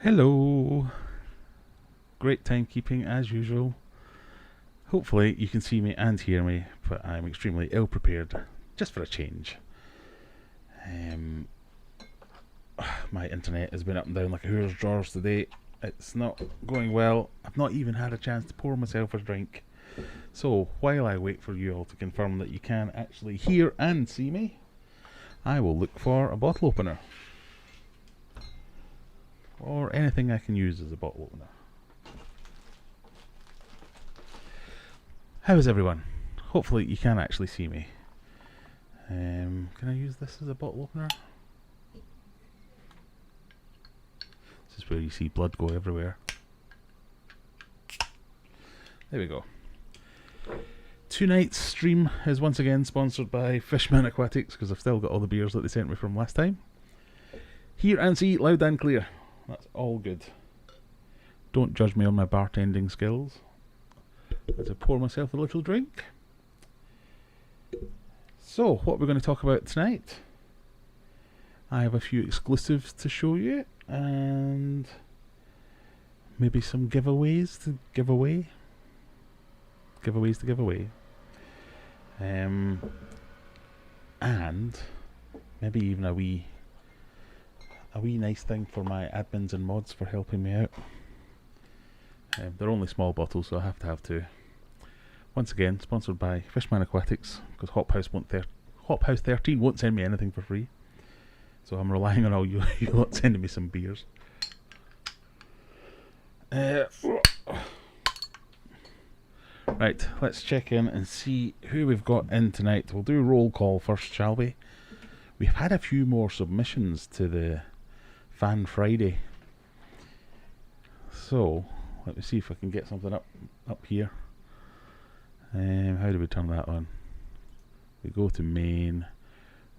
Hello. Great timekeeping as usual. Hopefully you can see me and hear me, but I'm extremely ill prepared, just for a change. My internet has been up and down like a hooer's drawers today. It's not going well. I've not even had a chance to pour myself a drink. So while I wait for you all to confirm that you can actually hear and see me, I will look for a bottle opener. Or anything I can use as a bottle opener. How is everyone? Hopefully you can actually see me. Can I use this as a bottle opener? This is where you see blood go everywhere. There we go. Tonight's stream is once again sponsored by Fishman Aquatics, because I've still got all the beers that they sent me from last time. Hear and see loud and clear. That's all good. Don't judge me on my bartending skills. As I pour myself a little drink. So, what we're going to talk about tonight. I have a few exclusives to show you, and maybe some giveaways to give away. Giveaways to give away. And maybe even a wee nice thing for my admins and mods for helping me out. They're only small bottles, so I have to have two. Once again, sponsored by Fishman Aquatics, because Hop House 13 won't send me anything for free. So I'm relying on all you lot sending me some beers. Right, let's check in and see who we've got in tonight. We'll do roll call first, shall we? We've had a few more submissions to the Fan Friday. So, let me see if I can get something up here. How do we turn that on? We go to main.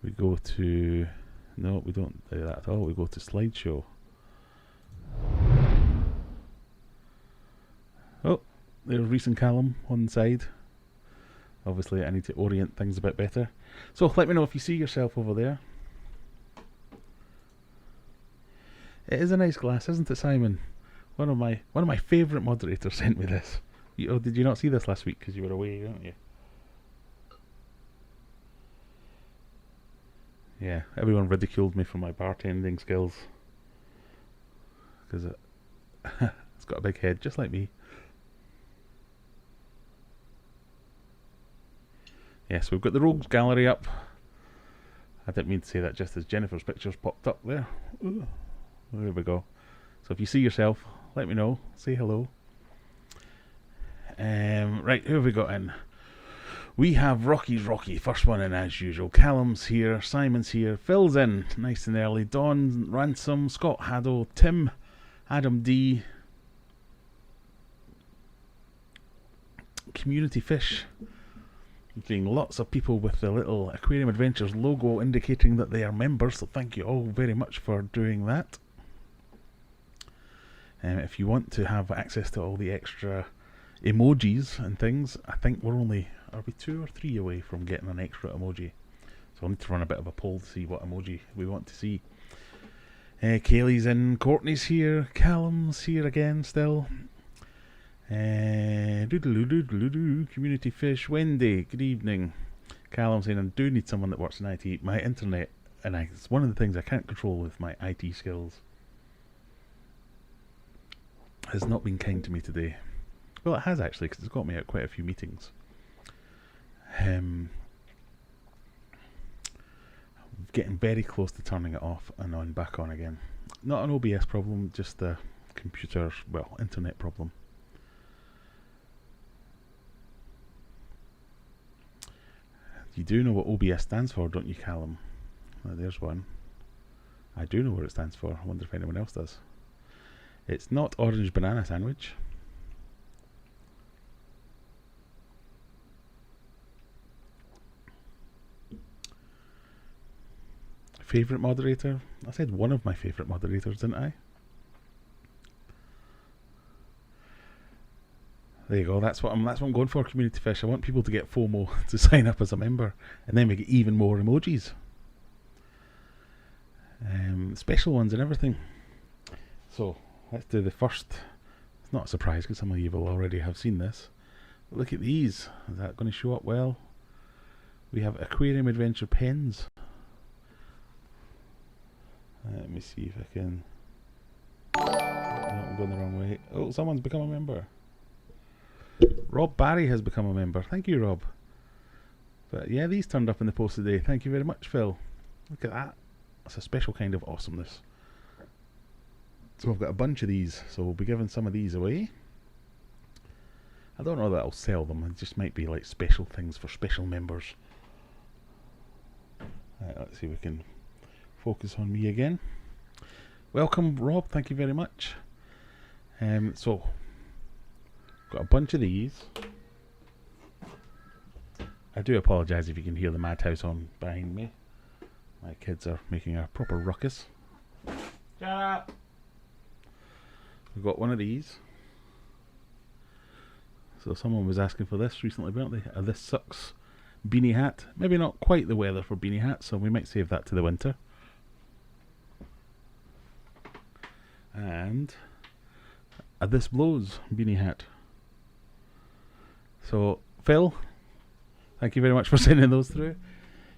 We go to... No, we don't do that at all. We go to slideshow. Oh, there's Reese and Callum on the side. Obviously, I need to orient things a bit better. So, let me know if you see yourself over there. It is a nice glass, isn't it, Simon? One of my favourite moderators sent me this. Did you not see this last week because you were away, weren't you? Yeah, everyone ridiculed me for my bartending skills because it's got a big head, just like me. Yes, we've got the Rogues Gallery up. I didn't mean to say that just as Jennifer's pictures popped up there. Ooh, there we go. So if you see yourself, let me know. Say hello. Right, who have we got in? We have Rocky's Rocky, first one in as usual. Callum's here, Simon's here, Phil's in, nice and early. Don, Ransom, Scott Haddle, Tim, Adam D, Community Fish, seeing lots of people with the little Aquarium Adventures logo indicating that they are members, so thank you all very much for doing that. If you want to have access to all the extra emojis and things, I think we're only, are we 2 or 3 away from getting an extra emoji? So I'll need to run a bit of a poll to see what emoji we want to see. Kaylee's in, Courtney's here, Callum's here again still. Community Fish, Wendy, good evening. Callum saying, I do need someone that works in IT. My internet, and it's one of the things I can't control with my IT skills, has not been kind to me today. Well, it has actually, because it's got me out quite a few meetings. Getting very close to turning it off and on back on again. Not an OBS problem, just a computer, well, internet problem. You do know what OBS stands for, don't you, Callum? Oh, there's one. I do know what it stands for. I wonder if anyone else does. It's not orange banana sandwich. Favourite moderator? I said one of my favourite moderators, didn't I? There you go. That's what I'm going for, Community Fish. I want people to get FOMO to sign up as a member, and then we get even more emojis, special ones and everything. So let's do the first. It's not a surprise because some of you will already have seen this. But look at these. Is that going to show up well? We have Aquarium Adventure pens. Let me see if I can. Oh, I'm going the wrong way. Oh, someone's become a member. Rob Barry has become a member. Thank you, Rob. But yeah, these turned up in the post today. Thank you very much, Phil. Look at that. That's a special kind of awesomeness. So I've got a bunch of these, so we'll be giving some of these away. I don't know that I'll sell them. It just might be like special things for special members. Right, let's see if we can focus on me again. Welcome, Rob. Thank you very much. So got a bunch of these. I do apologise if you can hear the madhouse on behind me. My kids are making a proper ruckus. Shut up! We've got one of these. So someone was asking for this recently, weren't they? This sucks beanie hat. Maybe not quite the weather for beanie hats, so we might save that to the winter. And this blows beanie hat. So Phil, thank you very much for sending those through.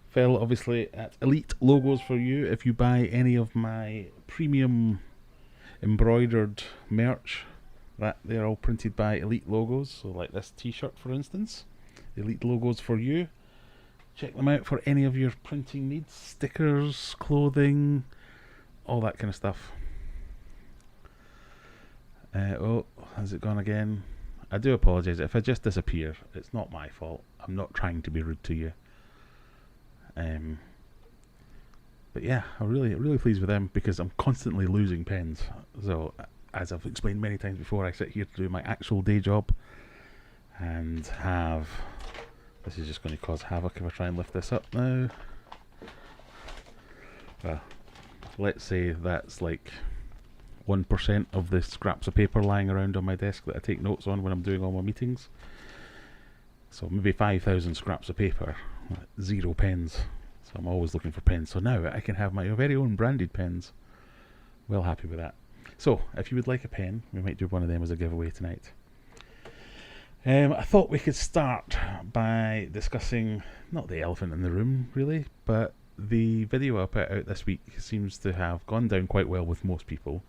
Phil, obviously at Elite Logos for you. If you buy any of my premium embroidered merch, that they're all printed by Elite Logos. So like this t-shirt, for instance, Elite Logos for you. Check them out for any of your printing needs, stickers, clothing, all that kind of stuff. Oh, has it gone again? I do apologise if I just disappear. It's not my fault. I'm not trying to be rude to you. But yeah, I'm really pleased with them because I'm constantly losing pens. So as I've explained many times before, I sit here to do my actual day job and have. This is just going to cause havoc if I try and lift this up now. Well, let's say that's like 1% of the scraps of paper lying around on my desk that I take notes on when I'm doing all my meetings. So maybe 5,000 scraps of paper, 0 pens. So I'm always looking for pens. So now I can have my very own branded pens. Well happy with that. So if you would like a pen, we might do one of them as a giveaway tonight. I thought we could start by discussing, not the elephant in the room really, but the video I put out this week seems to have gone down quite well with most people,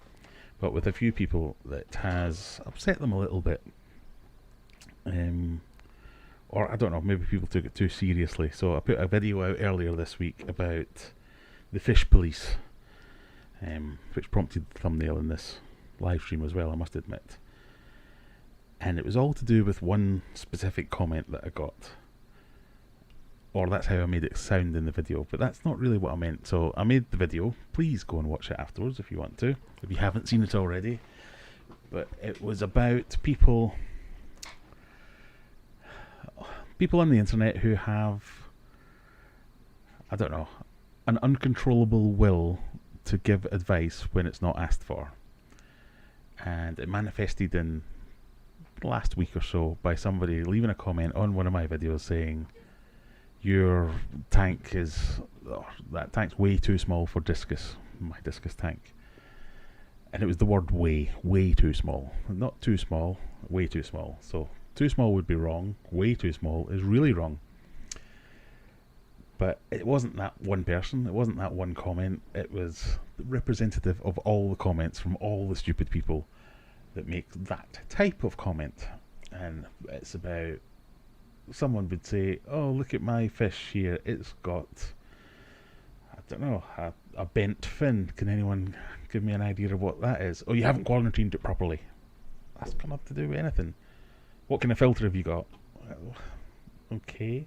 but with a few people that has upset them a little bit. Or I don't know, maybe people took it too seriously. So I put a video out earlier this week about the fish police, which prompted the thumbnail in this live stream as well, I must admit. And it was all to do with one specific comment that I got. Or that's how I made it sound in the video, but that's not really what I meant. So I made the video. Please go and watch it afterwards if you want to, if you haven't seen it already. But it was about people people on the internet who have, I don't know, an uncontrollable will to give advice when it's not asked for. And it manifested in last week or so by somebody leaving a comment on one of my videos saying, your tank is, that tank's way too small for discus, my discus tank. And it was the word way too small. Not too small, way too small. So too small would be wrong, way too small is really wrong. But it wasn't that one person, it wasn't that one comment, it was representative of all the comments from all the stupid people that make that type of comment. And it's about, someone would say, oh, look at my fish here, it's got, I don't know, a bent fin. Can anyone give me an idea of what that is? Oh, you haven't quarantined it properly. That's got nothing to do with anything. What kind of filter have you got? Okay.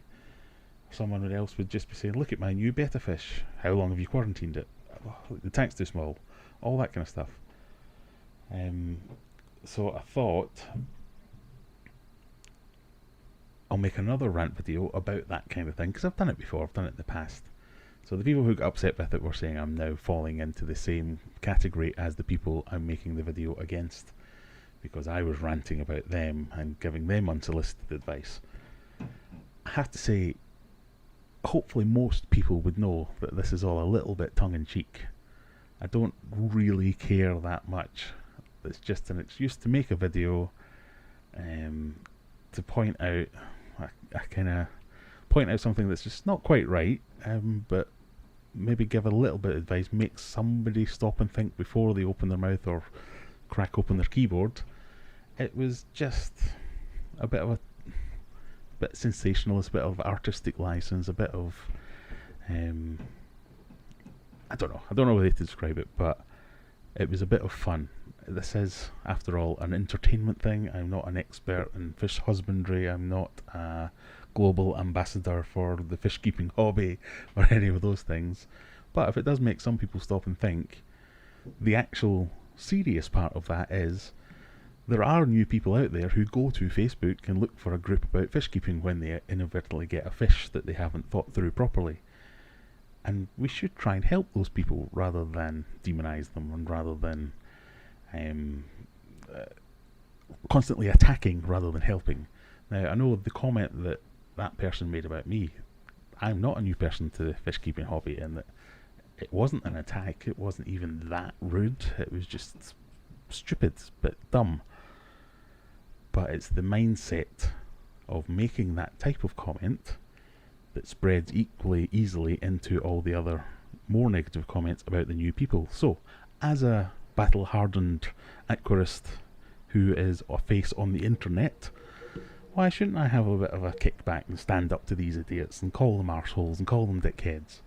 Someone else would just be saying, look at my new betta fish. How long have you quarantined it? Oh, the tank's too small. All that kind of stuff. So I thought I'll make another rant video about that kind of thing, because I've done it before, I've done it in the past. So the people who got upset with it were saying I'm now falling into the same category as the people I'm making the video against, because I was ranting about them and giving them unsolicited advice. I have to say, hopefully most people would know that this is all a little bit tongue-in-cheek. I don't really care that much. It's just an excuse to make a video, to point out, I kind of point out something that's just not quite right, but maybe give a little bit of advice, make somebody stop and think before they open their mouth or crack open their keyboard. It was just a bit of a bit sensationalist, a bit of artistic license, a bit of I don't know a way to describe it, but it was a bit of fun. This is, after all, an entertainment thing. I'm not an expert in fish husbandry, I'm not a global ambassador for the fish keeping hobby or any of those things, but if it does make some people stop and think, the actual serious part of that is there are new people out there who go to Facebook and look for a group about fish keeping when they inadvertently get a fish that they haven't thought through properly. And we should try and help those people rather than demonise them, and rather than constantly attacking rather than helping. Now, I know the comment that that person made about me, I'm not a new person to the fish keeping hobby, and that it wasn't an attack, it wasn't even that rude, it was just stupid, but dumb. But it's the mindset of making that type of comment that spreads equally easily into all the other more negative comments about the new people. So, as a battle-hardened aquarist who is a face on the internet, why shouldn't I have a bit of a kickback and stand up to these idiots and call them arseholes and call them dickheads?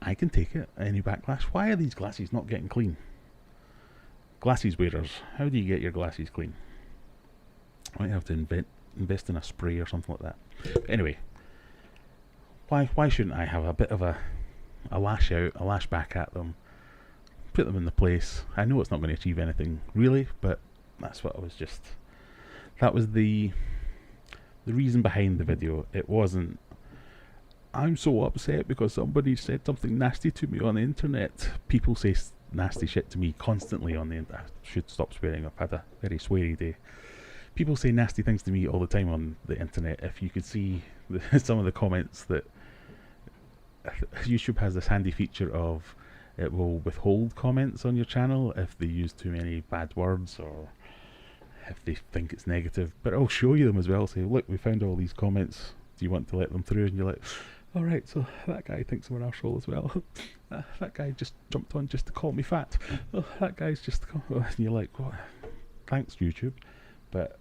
I can take it, any backlash. Why are these glasses not getting clean? Glasses wearers, how do you get your glasses clean? I might have to invest in a spray or something like that. But anyway, why shouldn't I have a bit of a lash out, a lash back at them, put them in the place? I know it's not going to achieve anything really, but that's what I was just, that was the reason behind the video. It wasn't, I'm so upset because somebody said something nasty to me on the internet. People say nasty shit to me constantly on the internet. I should stop swearing, I've had a very sweary day. People say nasty things to me all the time on the internet. If you could see some of the comments that YouTube has this handy feature of, it will withhold comments on your channel if they use too many bad words or if they think it's negative, but I'll show you them as well. Say, look, we found all these comments, do you want to let them through? And you're like, alright, so that guy thinks I'm an arsehole as well. That guy just jumped on just to call me fat. Oh, that guy's just, and you're like, what? Thanks YouTube. But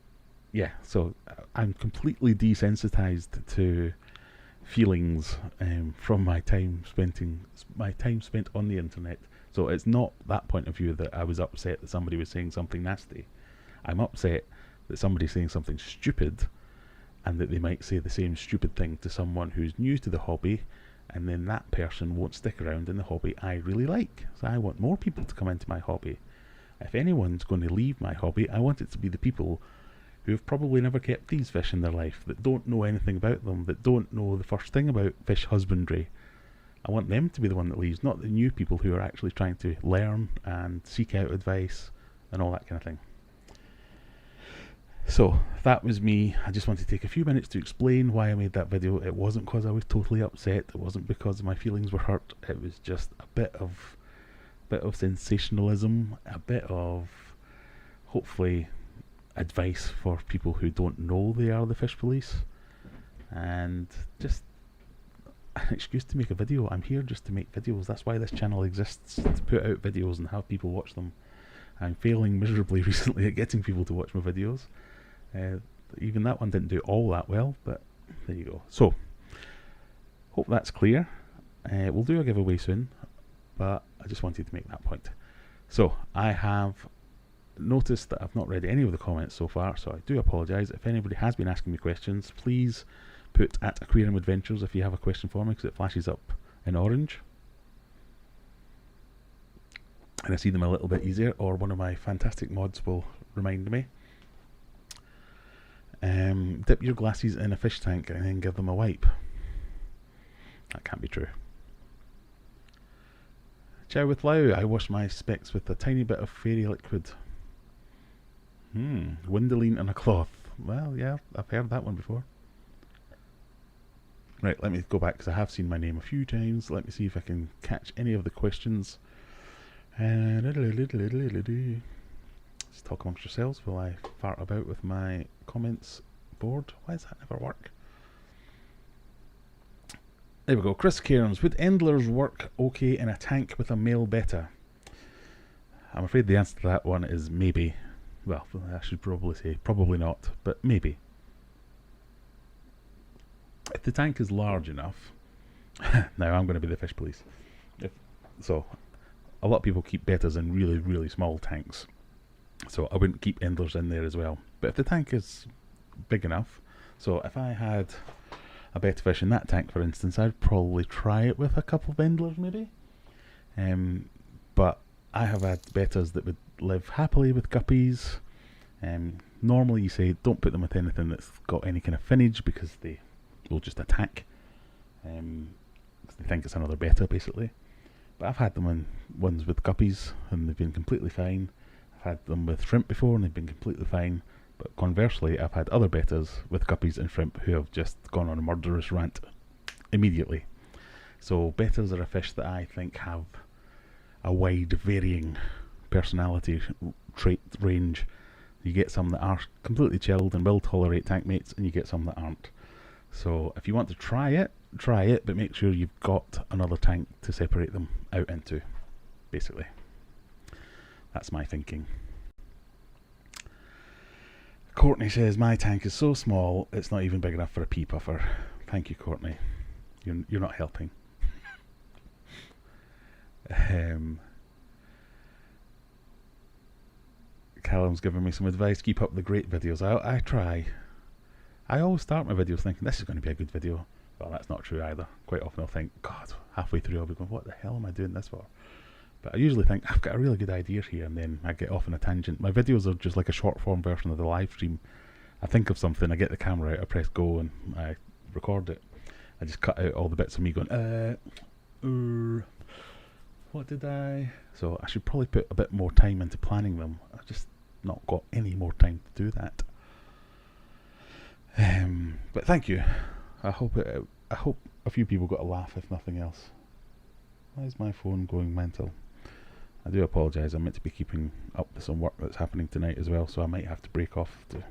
yeah, so I'm completely desensitized to feelings from my time spent on the internet. So it's not that point of view that I was upset that somebody was saying something nasty. I'm upset that somebody's saying something stupid, and that they might say the same stupid thing to someone who's new to the hobby, and then that person won't stick around in the hobby I really like. So I want more people to come into my hobby. If anyone's going to leave my hobby, I want it to be the people who have probably never kept these fish in their life, that don't know anything about them, that don't know the first thing about fish husbandry. I want them to be the one that leaves, not the new people who are actually trying to learn and seek out advice and all that kind of thing. So that was me. I just wanted to take a few minutes to explain why I made that video. It wasn't because I was totally upset. It wasn't because my feelings were hurt. It was just a bit of sensationalism, a bit of hopefully advice for people who don't know they are the fish police, and just an excuse to make a video. I'm here just to make videos. That's why this channel exists, to put out videos and have people watch them. I'm failing miserably recently at getting people to watch my videos. Even that one didn't do all that well, but there you go. So, hope that's clear. We'll do a giveaway soon, but I just wanted to make that point. So, I have noticed that I've not read any of the comments so far, so I do apologise. If anybody has been asking me questions, please put at Aquarium Adventures if you have a question for me, because it flashes up in orange. And I see them a little bit easier, or one of my fantastic mods will remind me. Dip your glasses in a fish tank and then give them a wipe. That can't be true. Ciao with Lau. I wash my specs with a tiny bit of fairy liquid. Windoline and a cloth. Well, yeah, I've heard that one before. Right, let me go back because I have seen my name a few times. Let me see if I can catch any of the questions. Just talk amongst yourselves while I fart about with my comments board. Why does that never work? There we go. Chris Cairns. Would endlers work okay in a tank with a male betta? I'm afraid the answer to that one is maybe. Well, I should probably say probably not, but maybe. If the tank is large enough, now I'm going to be the fish police. So, a lot of people keep bettas in really, really small tanks. So I wouldn't keep endlers in there as well. But if the tank is big enough, so if I had a betta fish in that tank, for instance, I'd probably try it with a couple of endlers maybe. But I have had bettas that would live happily with guppies. Normally you say don't put them with anything that's got any kind of finnage because they will just attack. Because they think it's another betta basically. But I've had them in ones with guppies and they've been completely fine. I've had them with shrimp before and they've been completely fine. But conversely, I've had other bettas with guppies and shrimp who have just gone on a murderous rant immediately. So bettas are a fish that I think have a wide varying personality trait range. You get some that are completely chilled and will tolerate tank mates, and you get some that aren't. So if you want to try it, but make sure you've got another tank to separate them out into, basically. That's my thinking. Courtney says, my tank is so small, it's not even big enough for a pea puffer. Thank you, Courtney. You're not helping. Callum's giving me some advice. Keep up the great videos. I try. I always start my videos thinking, this is going to be a good video. Well, that's not true either. Quite often I'll think, God, halfway through I'll be going, what the hell am I doing this for? But I usually think, I've got a really good idea here, and then I get off on a tangent. My videos are just like a short form version of the live stream. I think of something, I get the camera out, I press go, and I record it. I just cut out all the bits of me going, what did I... So I should probably put a bit more time into planning them. I've just not got any more time to do that. But thank you. I hope a few people got a laugh, if nothing else. Why is my phone going mental? I do apologise. I'm meant to be keeping up with some work that's happening tonight as well, so I might have to break off to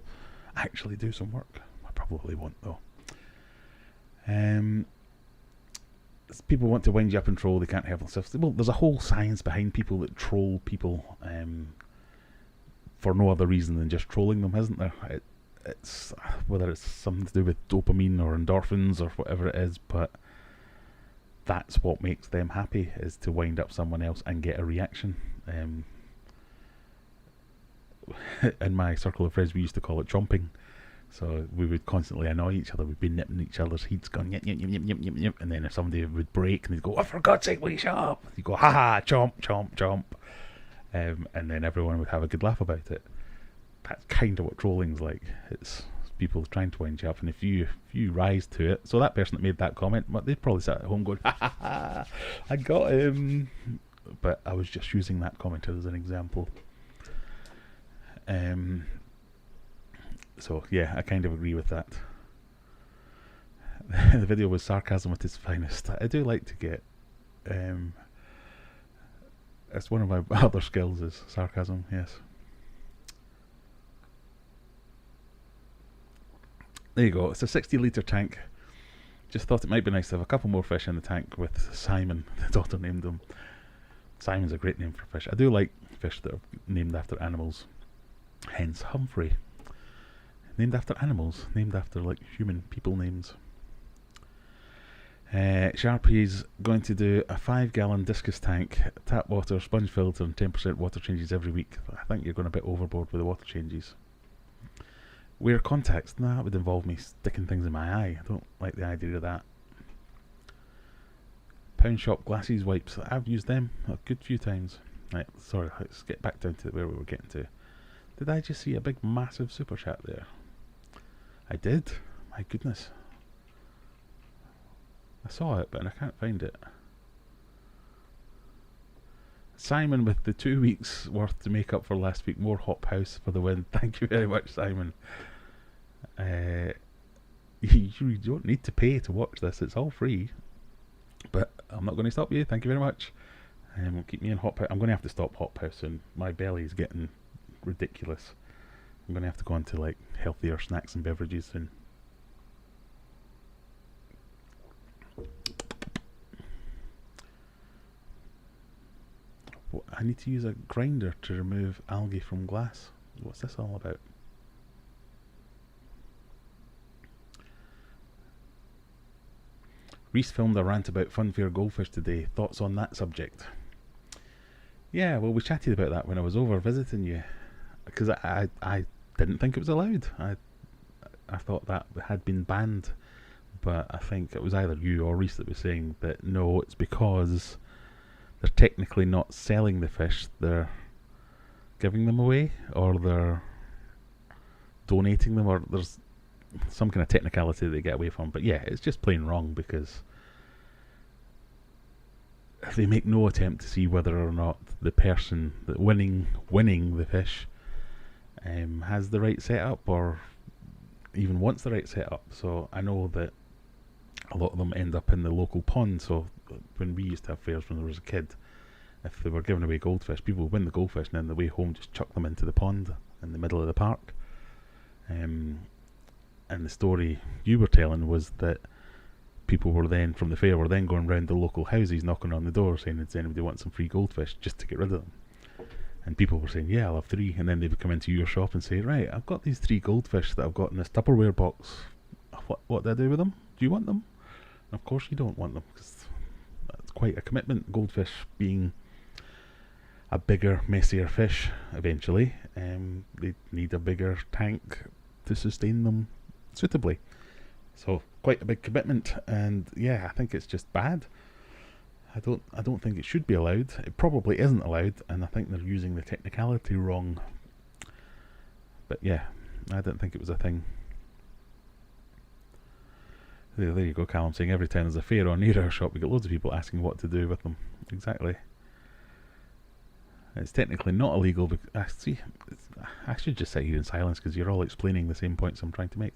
actually do some work. I probably won't though. People want to wind you up and troll. They can't help themselves. Well, there's a whole science behind people that troll people for no other reason than just trolling them, isn't there? It's whether it's something to do with dopamine or endorphins or whatever it is, but that's what makes them happy, is to wind up someone else and get a reaction. In my circle of friends we used to call it chomping. So we would constantly annoy each other. We'd be nipping each other's heads, going yip yip yip yip yip yip yip, and then if somebody would break and they'd go, oh, for God's sake, will you shut up? You go, ha ha, chomp chomp chomp, and then everyone would have a good laugh about it. that's kind of what trolling's like. It's people trying to wind you up, and if you rise to it, so that person that made that comment, they'd probably sat at home going, ha ha ha, I got him. But I was just using that comment as an example. So yeah, I kind of agree with that. The video was sarcasm at its finest. I do like to get it's one of my other skills is sarcasm, yes. There you go, it's a 60-litre tank. Just thought it might be nice to have a couple more fish in the tank with Simon, the daughter named him. Simon's a great name for fish. I do like fish that are named after animals. Hence Humphrey. Named after animals, named after like human people names. Sharpie's going to do a 5-gallon discus tank, tap water, sponge filter and 10% water changes every week. I think you're going a bit overboard with the water changes. Wear contacts? Nah, that would involve me sticking things in my eye. I don't like the idea of that. Pound shop glasses wipes. I've used them a good few times. Right, sorry, let's get back down to where we were getting to. Did I just see a big massive super chat there? I did. My goodness. I saw it, but I can't find it. Simon with the 2 weeks worth to make up for last week. More Hop House for the win. Thank you very much, Simon. You don't need to pay to watch this. It's all free. But I'm not going to stop you. Thank you very much. Keep me in Hop House. I'm going to have to stop Hop House soon. My belly is getting ridiculous. I'm going to have to go on to like healthier snacks and beverages soon. I need to use a grinder to remove algae from glass. What's this all about? Reese filmed a rant about funfair goldfish today. Thoughts on that subject? Yeah, well, we chatted about that when I was over visiting you, because I didn't think it was allowed. I thought that had been banned, but I think it was either you or Reese that was saying that no, it's because they're technically not selling the fish, they're giving them away, or they're donating them, or there's some kind of technicality they get away from. But yeah, it's just plain wrong, because they make no attempt to see whether or not the person that winning the fish has the right setup, or even wants the right setup. So I know that a lot of them end up in the local pond. So when we used to have fairs when I was a kid, if they were giving away goldfish, people would win the goldfish and then on the way home just chuck them into the pond in the middle of the park. And the story you were telling was that people were then, from the fair, were then going round the local houses knocking on the door saying, does anybody want some free goldfish, just to get rid of them. And people were saying, yeah, I'll have 3. And then they would come into your shop and say, right, I've got these 3 goldfish that I've got in this Tupperware box. What do I do with them? Do you want them? And of course you don't want them, because that's quite a commitment. Goldfish being a bigger, messier fish eventually. They need a bigger tank to sustain them suitably. So quite a big commitment, and yeah, I think it's just bad. I don't think it should be allowed. It probably isn't allowed, and I think they're using the technicality wrong. But yeah, I didn't think it was a thing. There you go, Callum, saying every time there's a fair or near our shop we get loads of people asking what to do with them. Exactly. It's technically not illegal, but I should just sit here in silence because you're all explaining the same points I'm trying to make.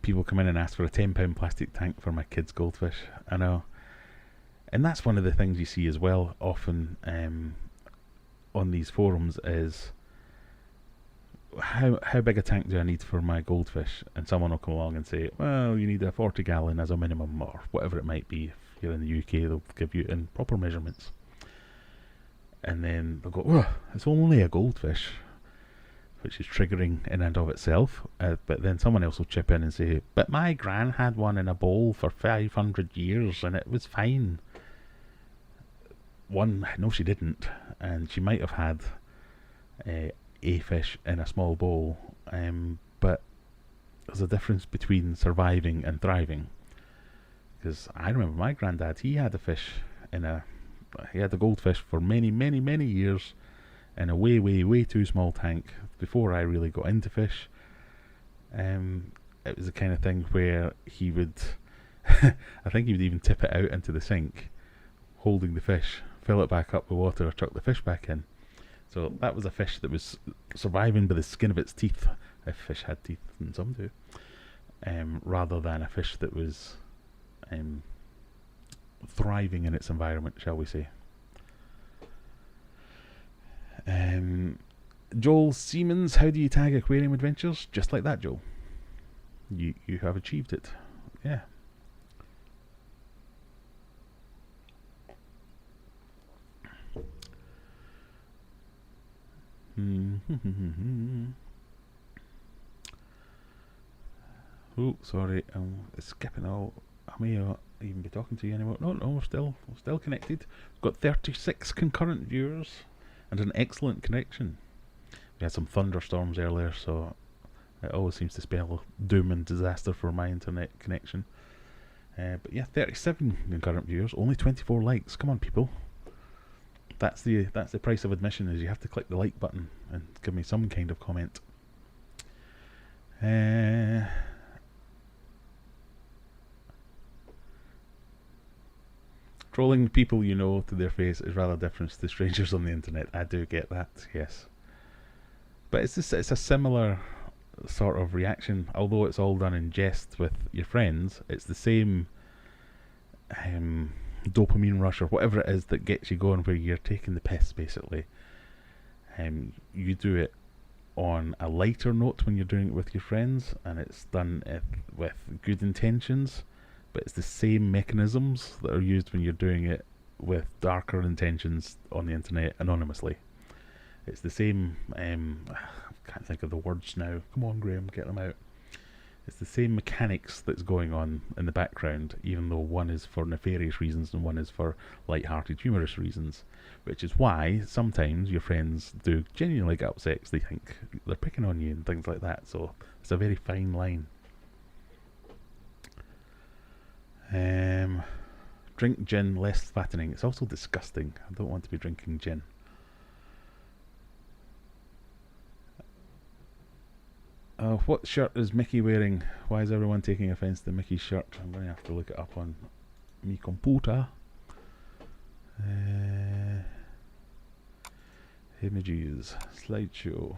People come in and ask for a £10 plastic tank for my kids' goldfish. I know. And that's one of the things you see as well often on these forums is how big a tank do I need for my goldfish? And someone will come along and say, well, you need a 40 gallon as a minimum, or whatever it might be. If you're in the UK, they'll give you in proper measurements. And then they'll go, oh, it's only a goldfish, which is triggering in and of itself. But then someone else will chip in and say, but my gran had one in a bowl for 500 years and it was fine. No, she didn't. And she might have had a fish in a small bowl. But there's a difference between surviving and thriving. Because I remember my granddad, he had a goldfish for many, many, many years. in a way too small tank before I really got into fish. It was the kind of thing where he would, I think he would even tip it out into the sink, holding the fish, fill it back up with water, chuck the fish back in. So that was a fish that was surviving by the skin of its teeth, if fish had teeth, and some do, rather than a fish that was thriving in its environment, shall we say. Joel Siemens, how do you tag Aquarium Adventures? Just like that, Joel. You have achieved it. Yeah. Oh, sorry, I'm skipping all. I may not even be talking to you anymore. No, we're still connected. We've got 36 concurrent viewers and an excellent connection. We had some thunderstorms earlier, so it always seems to spell doom and disaster for my internet connection. But yeah, 37 concurrent viewers, only 24 likes. Come on, people. That's the price of admission, is you have to click the like button and give me some kind of comment. Trolling people you know to their face is rather different to strangers on the internet. I do get that, yes. But it's a similar sort of reaction, although it's all done in jest with your friends. It's the same dopamine rush or whatever it is that gets you going, where you're taking the piss, basically. You do it on a lighter note when you're doing it with your friends, and it's done with good intentions, but it's the same mechanisms that are used when you're doing it with darker intentions on the internet anonymously. It's the same, I can't think of the words now. Come on, Graham, get them out. It's the same mechanics that's going on in the background, even though one is for nefarious reasons and one is for light-hearted, humorous reasons. Which is why sometimes your friends do genuinely get upset because they think they're picking on you and things like that. So it's a very fine line. Drink gin, less fattening. It's also disgusting. I don't want to be drinking gin. What shirt is Mickey wearing? Why is everyone taking offence to Mickey's shirt? I'm going to have to look it up on mi computer. Images, slideshow.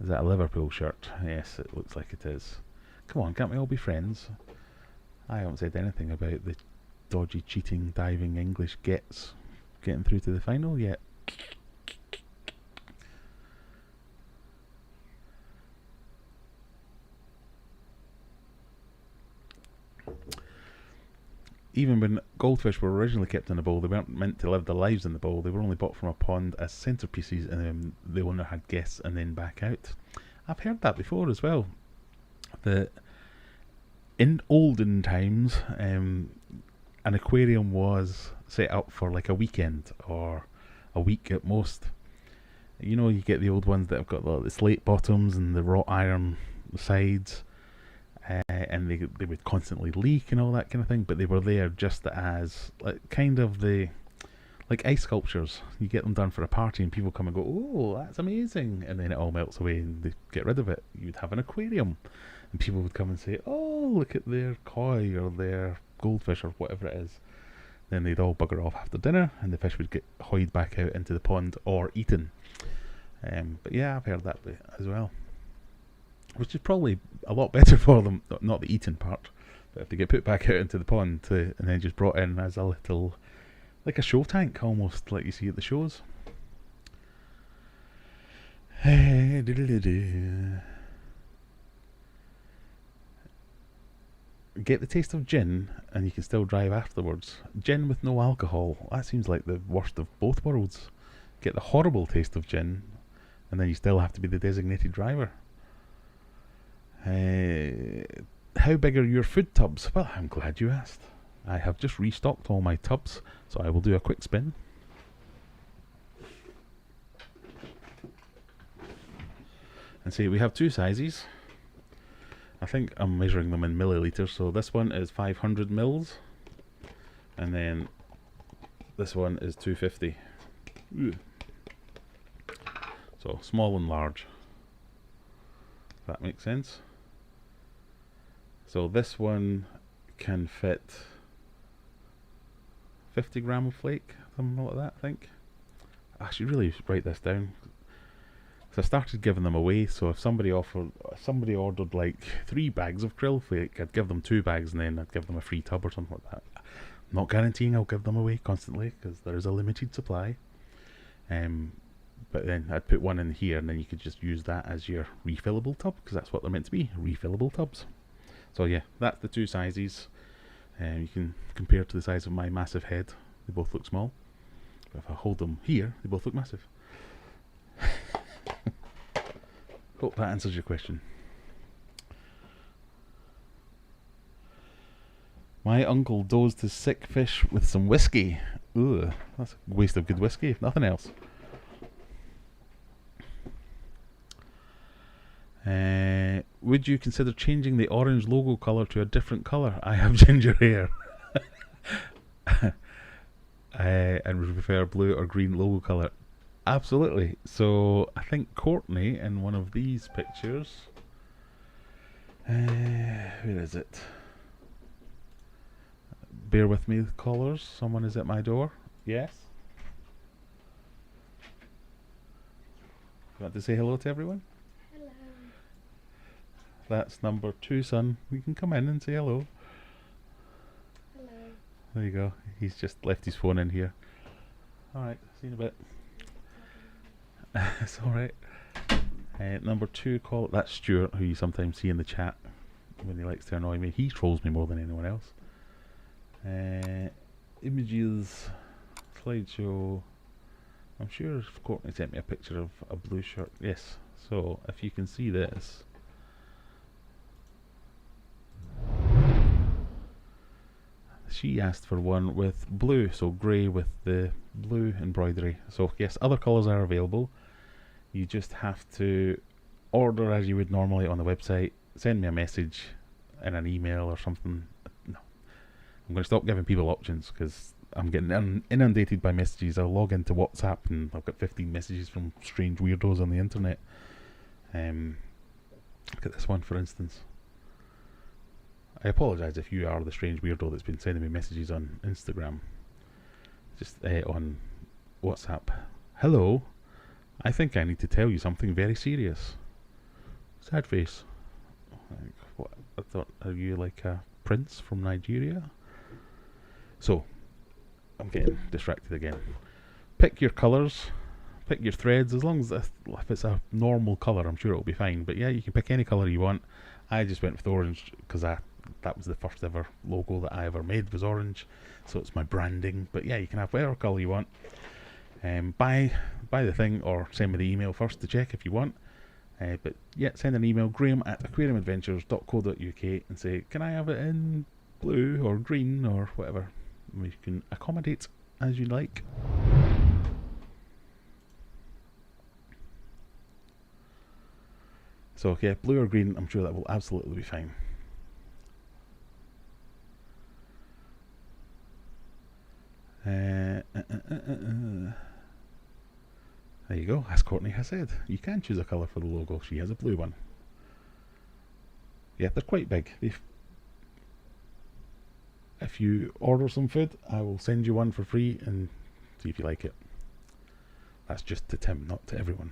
Is that a Liverpool shirt? Yes, it looks like it is. Come on, can't we all be friends? I haven't said anything about the dodgy, cheating, diving English getting through to the final yet. Even when goldfish were originally kept in a bowl, they weren't meant to live their lives in the bowl. They were only bought from a pond as centerpieces, and the owner had guests and then back out. I've heard that before as well. That in olden times, an aquarium was set up for like a weekend or a week at most. You know, you get the old ones that have got the slate bottoms and the wrought iron sides. And they would constantly leak and all that kind of thing, but they were there just as kind of like ice sculptures. You get them done for a party and people come and go, oh, that's amazing, and then it all melts away and they get rid of it. You'd have an aquarium and people would come and say, oh, look at their koi or their goldfish or whatever it is. Then they'd all bugger off after dinner and the fish would get hoyed back out into the pond or eaten. But yeah, I've heard that as well. Which is probably a lot better for them, not the eating part, but if they get put back out into the pond and then just brought in as a little, like a show tank almost, like you see at the shows. Get the taste of gin and you can still drive afterwards. Gin with no alcohol, that seems like the worst of both worlds. Get the horrible taste of gin and then you still have to be the designated driver. How big are your food tubs? Well, I'm glad you asked. I have just restocked all my tubs, so I will do a quick spin. And see, we have two sizes. I think I'm measuring them in milliliters, so this one is 500 mils, and then this one is 250. Ugh. So small and large, if that makes sense. So this one can fit 50 gram of flake, something like that, I think. I should really write this down. So I started giving them away, so if somebody ordered like 3 bags of krill flake, I'd give them 2 bags and then I'd give them a free tub or something like that. I'm not guaranteeing I'll give them away constantly, because there is a limited supply. But then I'd put one in here and then you could just use that as your refillable tub, because that's what they're meant to be, refillable tubs. So yeah, that's the 2 sizes. You can compare to the size of my massive head. They both look small. But if I hold them here, they both look massive. Hope that answers your question. My uncle dosed his sick fish with some whiskey. Ugh, that's a waste of good whiskey, if nothing else. Would you consider changing the orange logo colour to a different colour? I have ginger hair. And would prefer blue or green logo colour. Absolutely. So I think Courtney in one of these pictures, where is it? Bear with me, callers. Someone is at my door. Yes? You want to say hello to everyone? Hello. That's number 2, son. You can come in and say hello. Hello. There you go. He's just left his phone in here. Alright, see you in a bit. It's alright. Number 2, that's Stuart, who you sometimes see in the chat when he likes to annoy me. He trolls me more than anyone else. Images, slideshow. I'm sure Courtney sent me a picture of a blue shirt. Yes, so if you can see this. She asked for one with blue, so grey with the blue embroidery. So yes, other colours are available. You just have to order as you would normally on the website. Send me a message in an email or something. No, I'm going to stop giving people options because I'm getting inundated by messages. I'll log into WhatsApp and I've got 15 messages from strange weirdos on the internet. Look at this one, for instance. I apologise if you are the strange weirdo that's been sending me messages on Instagram. Just on WhatsApp. Hello, I think I need to tell you something very serious. Sad face. Like, what? I thought, are you like a prince from Nigeria? So, I'm getting distracted again. Pick your colours, pick your threads, as long as if it's a normal colour, I'm sure it'll be fine. But yeah, you can pick any colour you want. I just went with orange because that was the first ever logo that I ever made, was orange, so it's my branding. But yeah, you can have whatever colour you want. Buy the thing or send me the email first to check if you want. But yeah, send an email, graham@aquariumadventures.co.uk, and say, can I have it in blue or green or whatever. We can accommodate as you like. So yeah, blue or green, I'm sure that will absolutely be fine. There you go, as Courtney has said. You can choose a colour for the logo. She has a blue one. Yeah, they're quite big. If you order some food, I will send you one for free and see if you like it. That's just to Tim, not to everyone.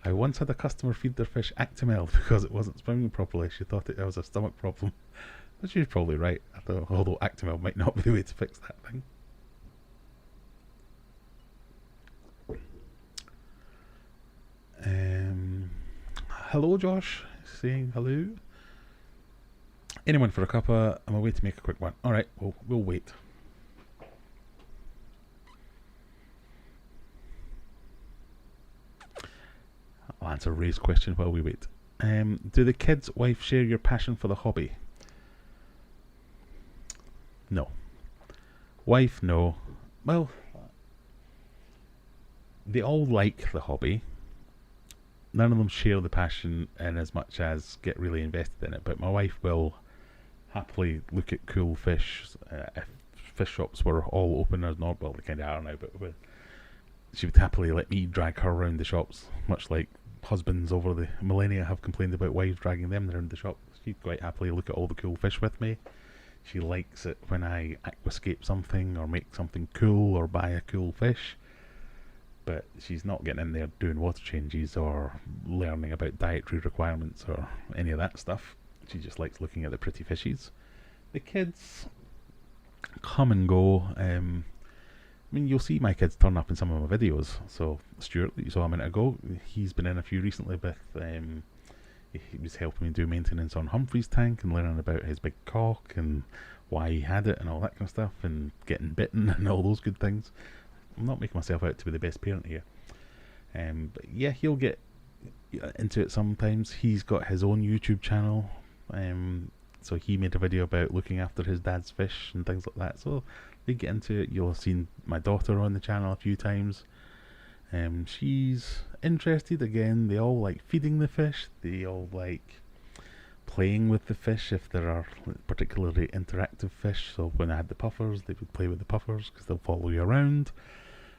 I once had a customer feed their fish Actimel because it wasn't swimming properly. She thought it was a stomach problem. But she's probably right, although Actimel might not be the way to fix that thing. Hello, Josh. Saying hello. Anyone for a cuppa? I'm away to make a quick one. Alright, we'll wait. I'll answer Ray's question while we wait. Do the kids' wife share your passion for the hobby? No. Wife, no. Well, they all like the hobby. None of them share the passion in as much as get really invested in it, but my wife will happily look at cool fish. If fish shops were all open as not, well, they kind of are now, but she would happily let me drag her around the shops, much like husbands over the millennia have complained about wives dragging them around the shop. She'd quite happily look at all the cool fish with me. She likes it when I aquascape something or make something cool or buy a cool fish. But she's not getting in there doing water changes or learning about dietary requirements or any of that stuff. She just likes looking at the pretty fishies. The kids come and go. I mean, you'll see my kids turn up in some of my videos. So Stuart, that you saw a minute ago, he's been in a few recently with he was helping me do maintenance on Humphrey's tank and learning about his big cock and why he had it and all that kind of stuff and getting bitten and all those good things. I'm not making myself out to be the best parent here. But yeah, he'll get into it sometimes. He's got his own YouTube channel. So he made a video about looking after his dad's fish and things like that. So they get into it. You'll have seen my daughter on the channel a few times. She's interested again. They all like feeding the fish. They all like playing with the fish if there are particularly interactive fish. So when I had the puffers, they would play with the puffers because they'll follow you around.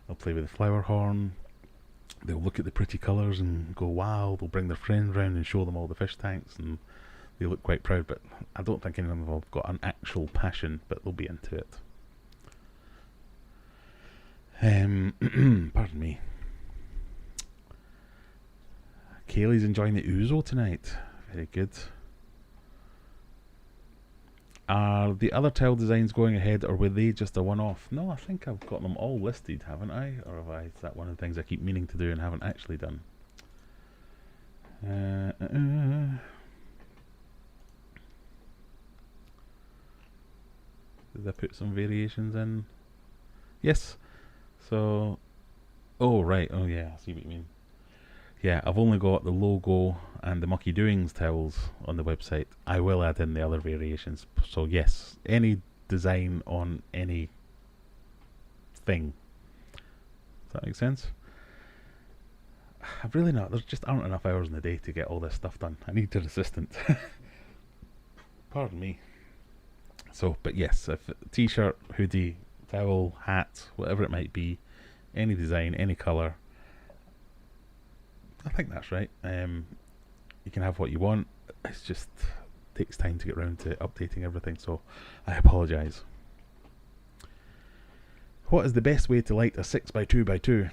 They'll play with the flower horn. They'll look at the pretty colours and go wow. They'll bring their friends round and show them all the fish tanks, and they look quite proud. But I don't think any of them have got an actual passion, but they'll be into it. Pardon me. Kaylee's enjoying the ouzo tonight. Very good. Are the other tile designs going ahead, or were they just a one-off? No, I think I've got them all listed, haven't I? Or have I? Is that one of the things I keep meaning to do and haven't actually done? Did I put some variations in? Yes. So, oh right, oh yeah, I see what you mean. Yeah, I've only got the logo and the Mucky Doings tiles on the website. I will add in the other variations. So yes, any design on any thing. Does that make sense? I've really not. There just aren't enough hours in the day to get all this stuff done. I need an assistant. Pardon me. So, but yes, if t-shirt, hoodie, towel, hat, whatever it might be, any design, any colour, I think that's right. You can have what you want. It's just takes time to get around to updating everything, so I apologise. What is the best way to light a 6x2x2?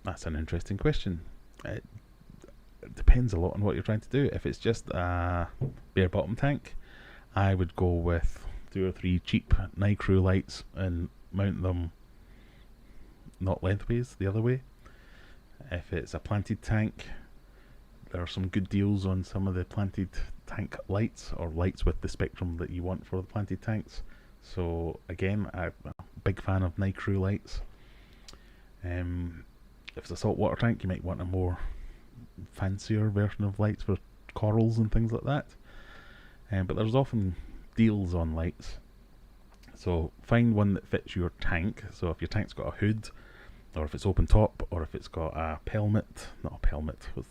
That's an interesting question. It depends a lot on what you're trying to do. If it's just a bare bottom tank, I would go with 2 or 3 cheap Nicrew lights and mount them not lengthways, the other way. If it's a planted tank, there are some good deals on some of the planted tank lights, or lights with the spectrum that you want for the planted tanks. So again, I'm a big fan of Nicrew lights. If it's a saltwater tank, you might want a more fancier version of lights for corals and things like that. But there's often deals on lights. So find one that fits your tank. So if your tank's got a hood, or if it's open top, or if it's got a pelmet, not a pelmet, with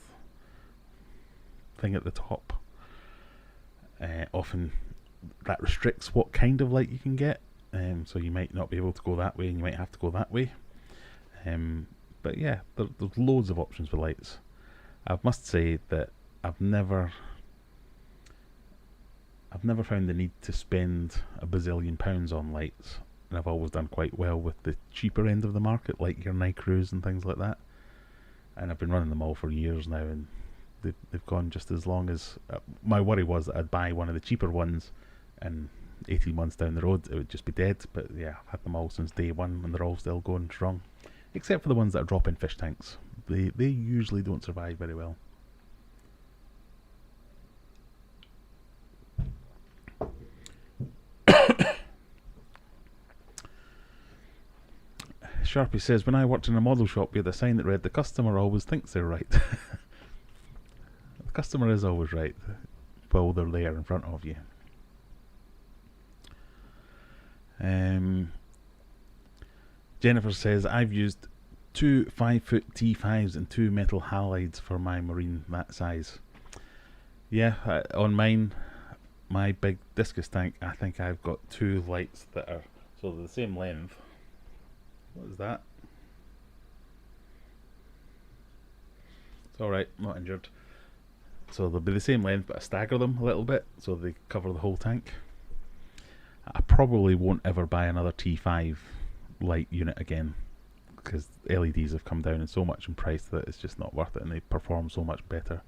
thing at the top. Often that restricts what kind of light you can get. So you might not be able to go that way, and you might have to go that way. But yeah, there's loads of options for lights. I must say that I've never found the need to spend a bazillion pounds on lights, and I've always done quite well with the cheaper end of the market, like your Nicrews and things like that. And I've been running them all for years now, and they've gone just as long as... my worry was that I'd buy one of the cheaper ones, and 18 months down the road it would just be dead. But yeah, I've had them all since day one, and they're all still going strong. Except for the ones that are drop-in fish tanks. They usually don't survive very well. Sharpie says, when I worked in a model shop, we had a sign that read, "The customer always thinks they're right." The customer is always right while they're there in front of you. Jennifer says, I've used 2 5-foot T5s and 2 metal halides for my marine that size. Yeah, on mine, my big discus tank, I think I've got two lights that are so they're the same length. What is that? It's alright, not injured. So they'll be the same length, but I stagger them a little bit so they cover the whole tank. I probably won't ever buy another T5 light unit again because LEDs have come down in so much in price that it's just not worth it, and they perform so much better.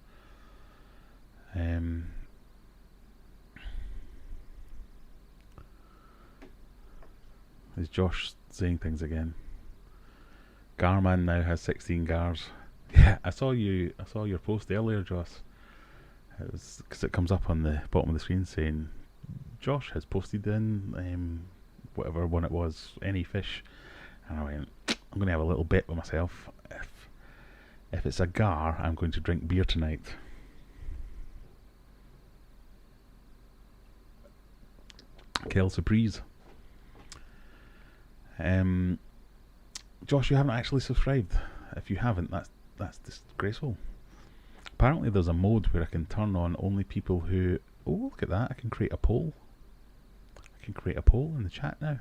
Is Josh saying things again? Garman now has 16 gars. Yeah, I saw your post earlier, Josh. It was because it comes up on the bottom of the screen saying Josh has posted in whatever one it was, any fish, and I went, I'm going to have a little bet with myself. If it's a gar, I'm going to drink beer tonight. Quelle surprise. Josh, you haven't actually subscribed. If you haven't, that's disgraceful. Apparently there's a mode where I can turn on only people who... Oh, look at that, I can create a poll. I can create a poll in the chat now.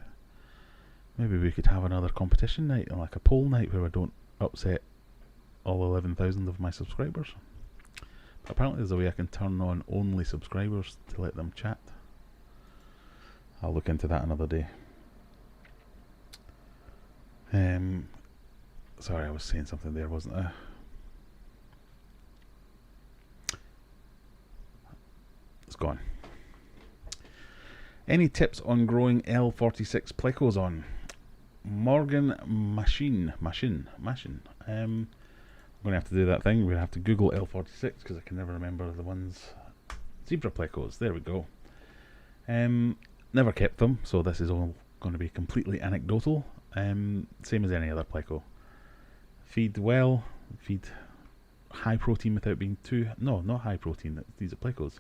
Maybe we could have another competition night, like a poll night where I don't upset all 11,000 of my subscribers. But apparently there's a way I can turn on only subscribers to let them chat. I'll look into that another day. Sorry, I was saying something there, wasn't I? It's gone. Any tips on growing L46 plecos on? Morgan Machine. I'm going to have to do that thing. We're going to have to Google L46 because I can never remember the ones. Zebra plecos, there we go. Never kept them, so this is all going to be completely anecdotal. Same as any other pleco. Feed well, feed high protein without being too... No, not high protein, these are plecos.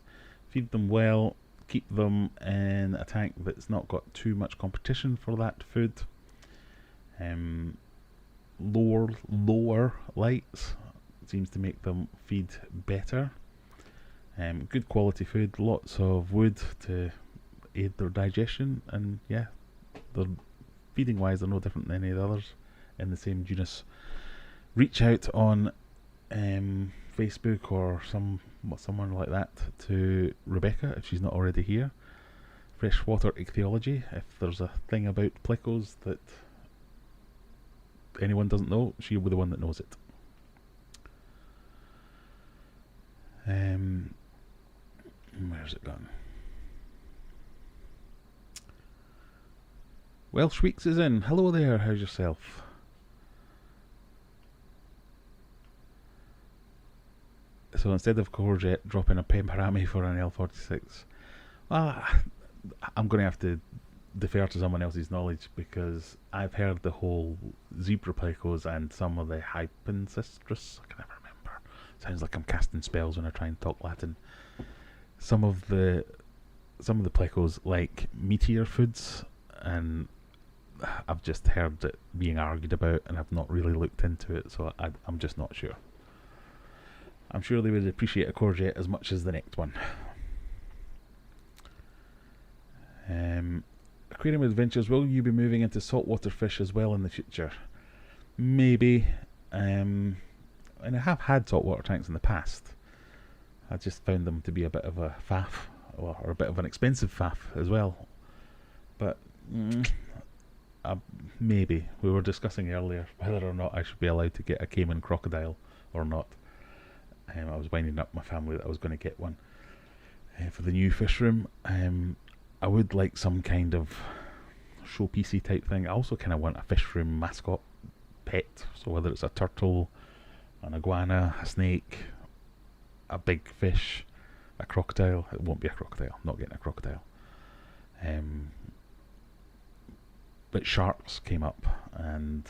Feed them well, keep them in a tank that's not got too much competition for that food. Lower lights seems to make them feed better. Good quality food, lots of wood to aid their digestion, and yeah, they're feeding wise they're no different than any of the others in the same genus. Reach out on Facebook or someone like that to Rebecca if she's not already here. Freshwater ichthyology, if there's a thing about plecos that anyone doesn't know, she'll be the one that knows it. Where's it gone? Welsh Weeks is in. Hello there, how's yourself? So instead of courgette, dropping a pepperami for an L46. Well, I'm going to have to defer to someone else's knowledge because I've heard the whole zebra plecos and some of the hypensistrus. I can never remember. Sounds like I'm casting spells when I try and talk Latin. Some of the plecos like meteor foods, and I've just heard it being argued about, and I've not really looked into it, so I'm just not sure. I'm sure they would appreciate a courgette as much as the next one. Aquarium Adventures, will you be moving into saltwater fish as well in the future? Maybe. And I have had saltwater tanks in the past. I just found them to be a bit of a faff, or a bit of an expensive faff as well. But maybe. We were discussing earlier whether or not I should be allowed to get a caiman crocodile or not. I was winding up my family that I was going to get one for the new fish room. I would like some kind of showpiecey type thing. I also kind of want a fish room mascot pet, so whether it's a turtle, an iguana, a snake, a big fish, a crocodile. It won't be a crocodile, not getting a crocodile. But sharks came up, and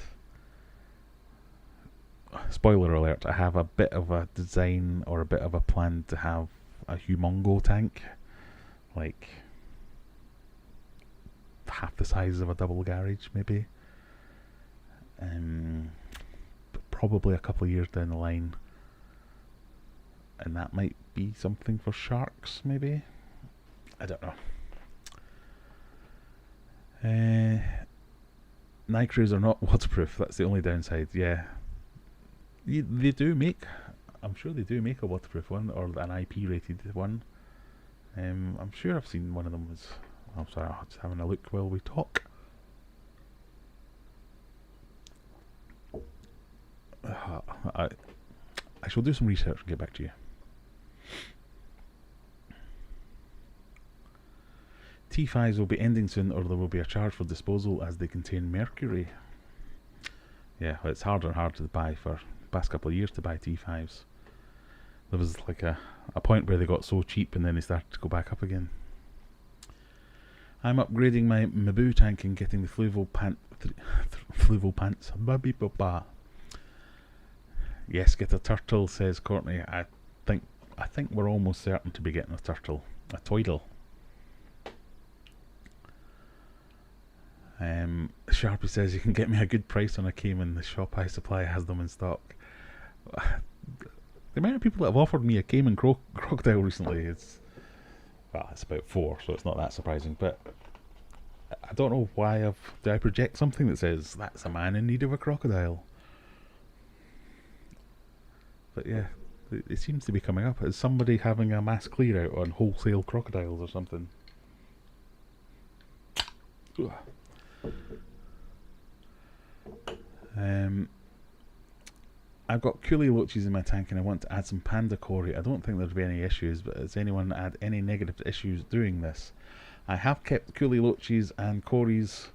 spoiler alert, I have a bit of a design or a bit of a plan to have a humongo tank, like half the size of a double garage maybe. But probably a couple of years down the line, and that might be something for sharks, maybe. I don't know. Nitros are not waterproof. That's the only downside. Yeah, they do make. I'm sure they do make a waterproof one or an IP rated one. I'm sure I've seen one of them. I'm sorry, I'm just having a look while we talk. I shall do some research and get back to you. T5s will be ending soon, or there will be a charge for disposal as they contain mercury. Yeah, well, it's harder and harder to buy for the past couple of years to buy T5s. There was like a point where they got so cheap and then they started to go back up again. I'm upgrading my Mabu tank and getting the fluval pants. Yes, get a turtle, says Courtney. I think we're almost certain to be getting a turtle. A toidle. Sharpie says you can get me a good price on a caiman. The shop I supply has them in stock. The amount of people that have offered me a caiman crocodile recently is, well, it's about 4, so it's not that surprising. But I don't know why do I project something that says that's a man in need of a crocodile. But yeah, it seems to be coming up. Is somebody having a mass clear out on wholesale crocodiles or something? Ugh. I've got coolie loaches in my tank and I want to add some panda cory. I don't think there'll be any issues, but has anyone had any negative issues doing this? I have kept coolie loaches and cories,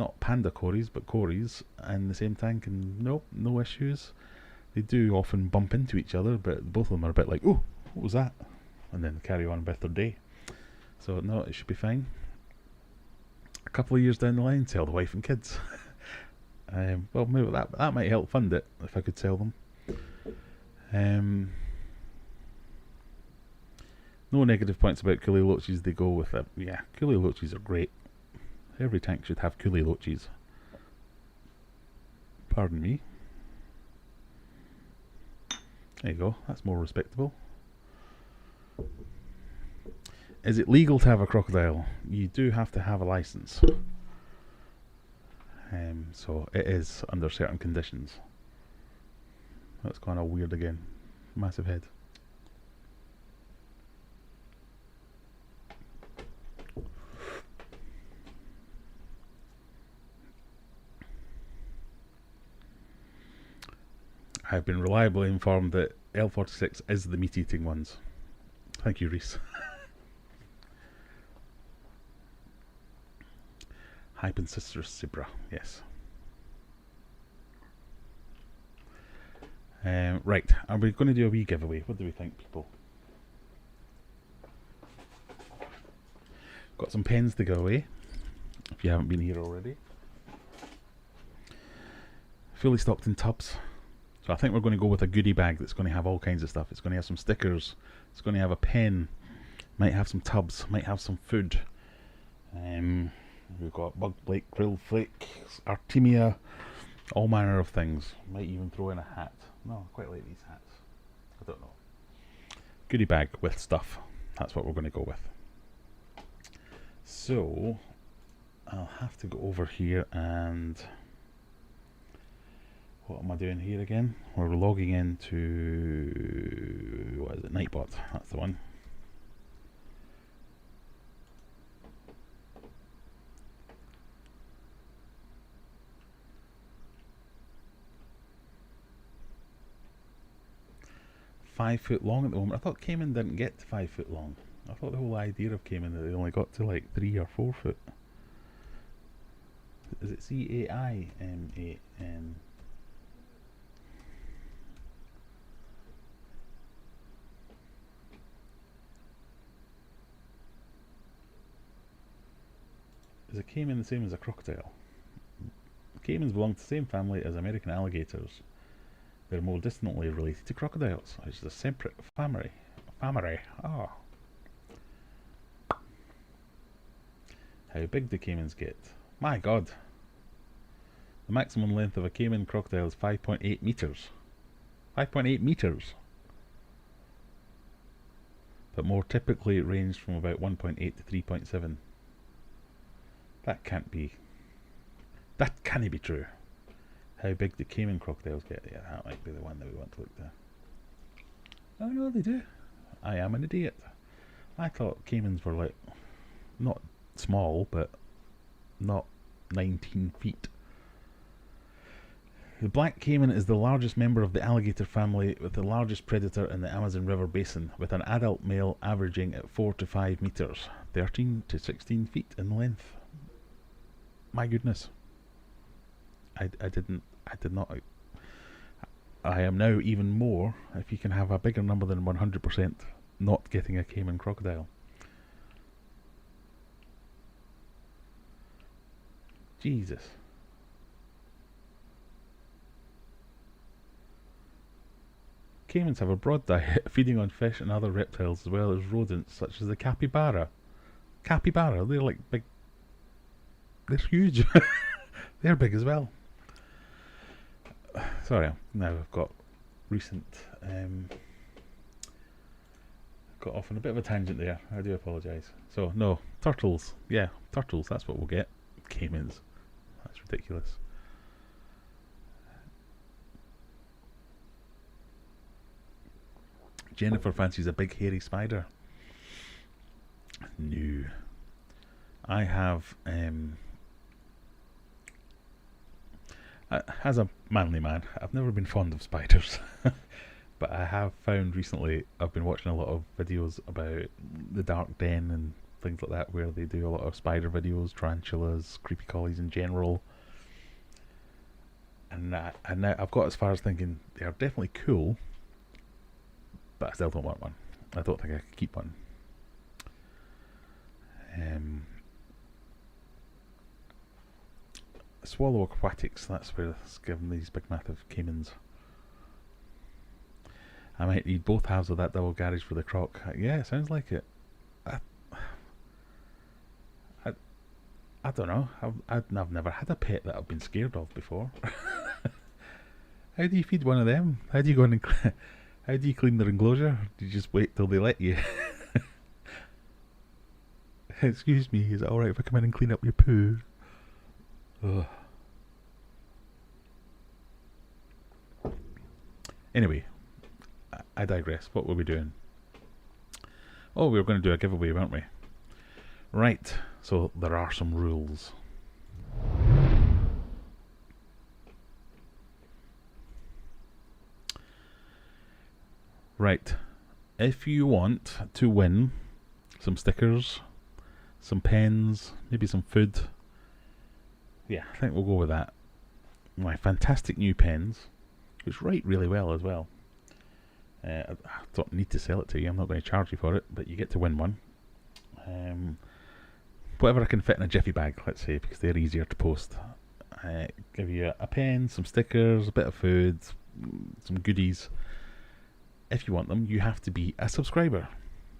not panda cories, but cories, in the same tank, and nope, no issues. They do often bump into each other, but both of them are a bit like, oh, what was that? And then carry on with their day. So no, it should be fine. A couple of years down the line, sell the wife and kids. Well, maybe that might help fund it if I could sell them. No negative points about coolie loaches. They go with it. Yeah, coolie loaches are great. Every tank should have coolie loaches. Pardon me. There you go. That's more respectable. Is it legal to have a crocodile? You do have to have a license. So it is under certain conditions. That's kind of weird again. Massive head. I've been reliably informed that L46 is the meat-eating ones. Thank you, Reese. Hypensistrus zebra, yes. Right, are we going to do a wee giveaway? What do we think, people? Got some pens to give away, if you haven't been here already. Fully stocked in tubs. So I think we're going to go with a goodie bag that's going to have all kinds of stuff. It's going to have some stickers, it's going to have a pen, might have some tubs, might have some food. We've got bug flake, krill flake, artemia, all manner of things. Might even throw in a hat. No, I quite like these hats. I don't know. Goodie bag with stuff. That's what we're going to go with. So, I'll have to go over here and... What am I doing here again? We're logging into... What is it? Nightbot. That's the one. $5 foot long at the moment. I thought Cayman didn't get to 5 foot long. I thought the whole idea of Cayman that they only got to like 3 or 4 foot. Is it CAIMAN? Is a caiman the same as a crocodile? Caimans belong to the same family as American alligators. They're more distantly related to crocodiles, which is a separate family. Oh. How big do caimans get? My god! The maximum length of a caiman crocodile is 5.8 meters. 5.8 meters! but more typically ranged from about 1.8 to 3.7. That can't be true. How big do Cayman crocodiles get? Yeah, that might be the one that we want to look at. Oh no, they do. I am an idiot. I thought Caymans were like, not small, but not 19 feet. The black caiman is the largest member of the alligator family, with the largest predator in the Amazon River basin, with an adult male averaging at 4 to 5 meters, 13 to 16 feet in length. My goodness. I did not. I am now even more, if you can have a bigger number than 100% not getting a caiman crocodile. Jesus. Caimans have a broad diet, feeding on fish and other reptiles as well as rodents such as the capybara. Capybara, they're like big. They're huge. They're big as well. Sorry, now I've got recent. Got off on a bit of a tangent there. I do apologise. So, no, turtles. Yeah, turtles, that's what we'll get. Caimans. That's ridiculous. Jennifer fancies a big hairy spider. No. I have, as a manly man, I've never been fond of spiders. But I have found recently, I've been watching a lot of videos about the dark den and things like that, where they do a lot of spider videos, tarantulas, creepy crawlies in general. And now I've got as far as thinking they are definitely cool, but I still don't want one. I don't think I could keep one. Swallow Aquatics, that's where it's given these big massive caimans. I might need both halves of that double garage for the croc. Yeah, it sounds like it. I don't know. I've never had a pet that I've been scared of before. How do you feed one of them? How do you go in and how do you clean their enclosure? Do you just wait till they let you? Excuse me, is it alright if I come in and clean up your poo? Ugh. Anyway, I digress. What were we doing? Oh, we were going to do a giveaway, weren't we? Right, so there are some rules. Right, if you want to win some stickers, some pens, maybe some food, yeah, I think we'll go with that. My fantastic new pens, which write really well as well. I don't need to sell it to you, I'm not going to charge you for it, but you get to win one. Whatever I can fit in a jiffy bag, let's say, because they're easier to post. Give you a pen, some stickers, a bit of food, some goodies. If you want them, you have to be a subscriber.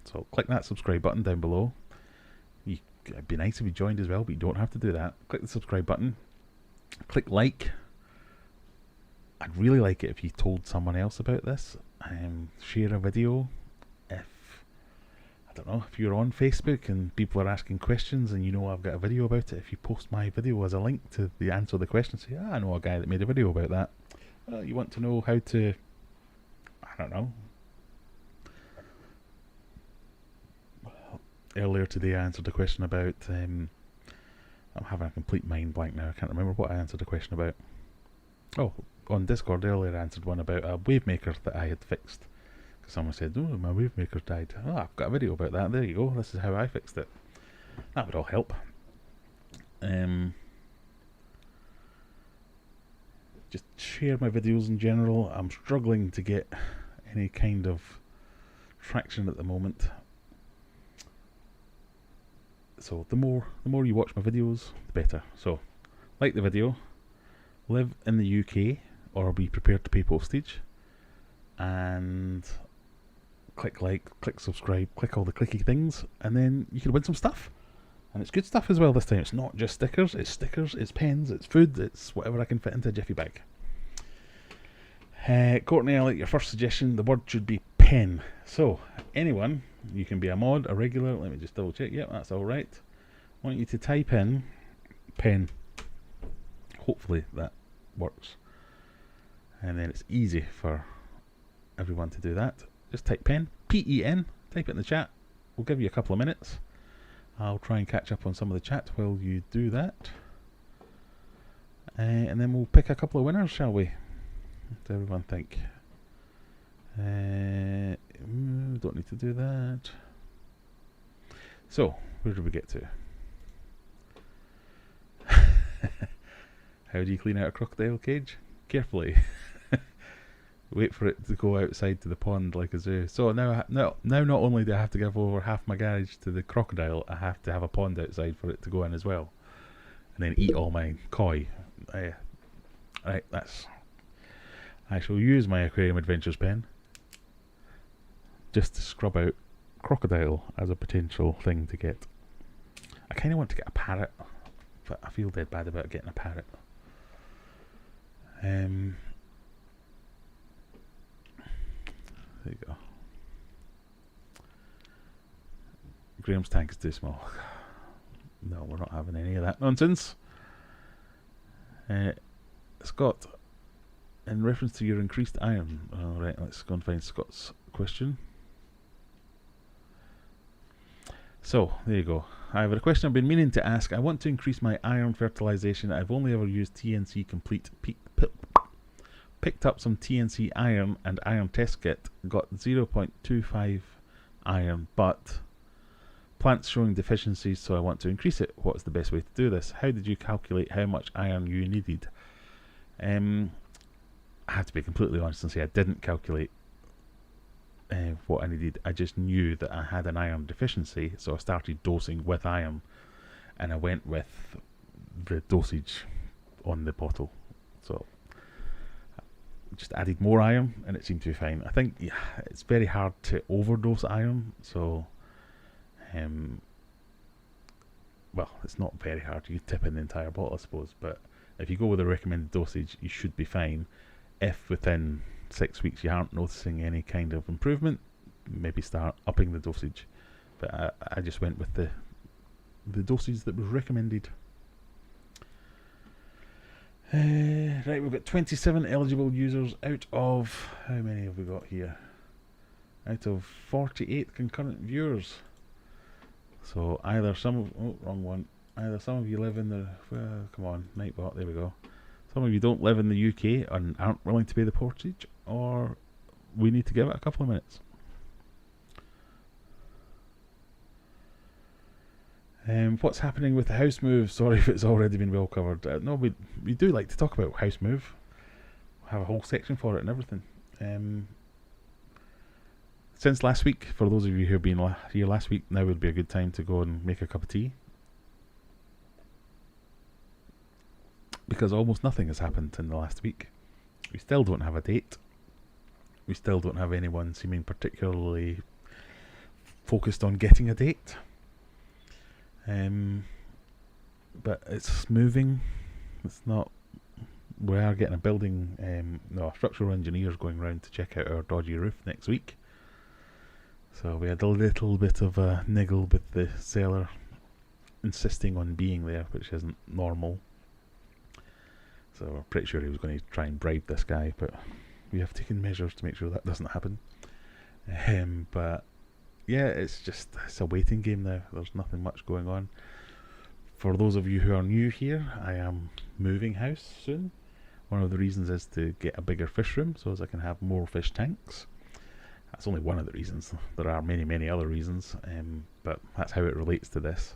So click that subscribe button down below. It'd be nice if you joined as well, but you don't have to do that. Click the subscribe button. Click like. I'd really like it if you told someone else about this. Share a video. I don't know, if you're on Facebook and people are asking questions and you know I've got a video about it, if you post my video as a link to the answer to the question, say, I know a guy that made a video about that. You want to know how to, I don't know. Earlier today I answered a question about, I'm having a complete mind blank now, I can't remember what I answered a question about. Oh, on Discord earlier I answered one about a wavemaker that I had fixed. Someone said, oh, my wavemaker died. Oh, I've got a video about that. There you go. This is how I fixed it. That would all help. Just share my videos in general. I'm struggling to get any kind of traction at the moment. So the more you watch my videos, the better. So, like the video, live in the UK, or be prepared to pay postage, and click like, click subscribe, click all the clicky things, and then you can win some stuff. And it's good stuff as well this time. It's not just stickers, it's pens, it's food, it's whatever I can fit into a jiffy bag. Courtney, I like your first suggestion. The word should be pen. So, anyone You can be a mod, a regular. Let me just double check. Yep, that's all right. I want you to type in pen. Hopefully that works. And then it's easy for everyone to do that. Just type pen, P-E-N, type it in the chat. We'll give you a couple of minutes. I'll try and catch up on some of the chat while you do that. And then we'll pick a couple of winners, shall we? What does everyone think? Don't need to do that. So, where did we get to? How do you clean out a crocodile cage? Carefully. Wait for it to go outside to the pond like a zoo. So now not only do I have to give over half my garage to the crocodile, I have to have a pond outside for it to go in as well. And then eat all my koi. Right, I shall use my Aquarium Adventures pen just to scrub out crocodile as a potential thing to get. I kind of want to get a parrot, but I feel dead bad about getting a parrot. There you go. Graham's tank is too small. No, we're not having any of that nonsense. Scott, in reference to your increased iron. Alright, let's go and find Scott's question. So, there you go. I have a question I've been meaning to ask. I want to increase my iron fertilization. I've only ever used TNC Complete. Picked up some TNC iron and iron test kit. Got 0.25 iron, but plants showing deficiencies, so I want to increase it. What's the best way to do this? How did you calculate how much iron you needed? I have to be completely honest and say I didn't calculate what I needed. I just knew that I had an iron deficiency, so I started dosing with iron, and I went with the dosage on the bottle. So just added more iron and it seemed to be fine. I think it's very hard to overdose iron, so well, it's not very hard. You tip in the entire bottle, I suppose, but if you go with the recommended dosage, you should be fine. If within 6 weeks you aren't noticing any kind of improvement, maybe start upping the dosage. But I just went with the dosage that was recommended. Right, we've got 27 eligible users out of, how many have we got here? Out of 48 concurrent viewers. So either some of, oh, wrong one. Either some of you live in the, come on, Nightbot, there we go. Some of you don't live in the UK and aren't willing to pay the portage, or we need to give it a couple of minutes. What's happening with the house move? Sorry if it's already been well covered. No, we do like to talk about house move. We have a whole section for it and everything. Since last week, for those of you who have been here last week, now would be a good time to go and make a cup of tea. Because almost nothing has happened in the last week. We still don't have a date. We still don't have anyone seeming particularly focused on getting a date. But it's moving. It's not. We are getting a building. No, a structural engineer's going round to check out our dodgy roof next week. So we had a little bit of a niggle with the seller insisting on being there, which isn't normal. So we're pretty sure he was going to try and bribe this guy, but we have taken measures to make sure that doesn't happen. But yeah, it's a waiting game now. There's nothing much going on. For those of you who are new here, I am moving house soon. One of the reasons is to get a bigger fish room so as I can have more fish tanks. That's only one of the reasons. There are many, many other reasons, but that's how it relates to this.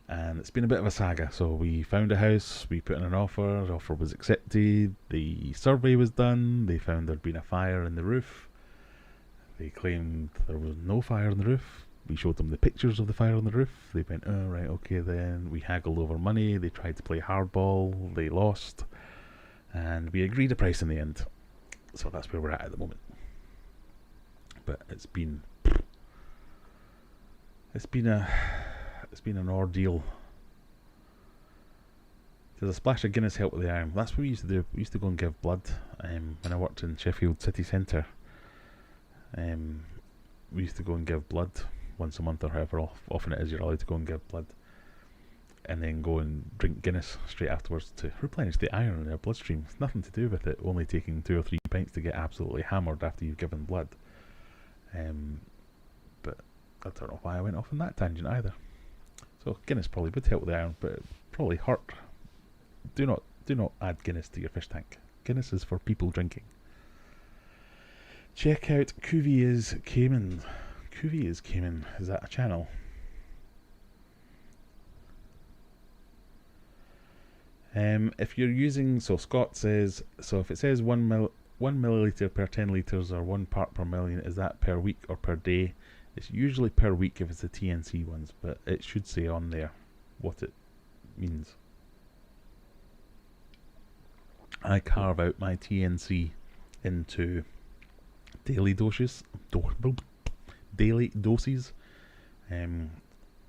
And it's been a bit of a saga. So we found a house, we put in an offer, the offer was accepted, the survey was done, they found there'd been a fire in the roof. They claimed there was no fire on the roof. We showed them the pictures of the fire on the roof. They went, oh right, okay then. We haggled over money, they tried to play hardball, they lost, and we agreed a price in the end. So that's where we're at the moment. But it's been an ordeal. There's a splash of Guinness help with the iron. That's what we used to do. We used to go and give blood when I worked in Sheffield city centre. we used to go and give blood once a month or however often it is you're allowed to go and give blood, and then go and drink Guinness straight afterwards to replenish the iron in our bloodstream. It's nothing to do with it only taking 2 or 3 pints to get absolutely hammered after you've given blood. But I don't know why I went off on that tangent either. So Guinness probably would help with the iron, but it probably hurt. Do not add Guinness to your fish tank. Guinness is for people drinking. Check out Cuvier's Cayman. Cuvier's Cayman, is that a channel? If you're using, so Scott says, so if it says 1 milliliter per 10 litres or 1 part per million, is that per week or per day? It's usually per week if it's the TNC ones, but it should say on there what it means. I carve out my TNC into daily doses,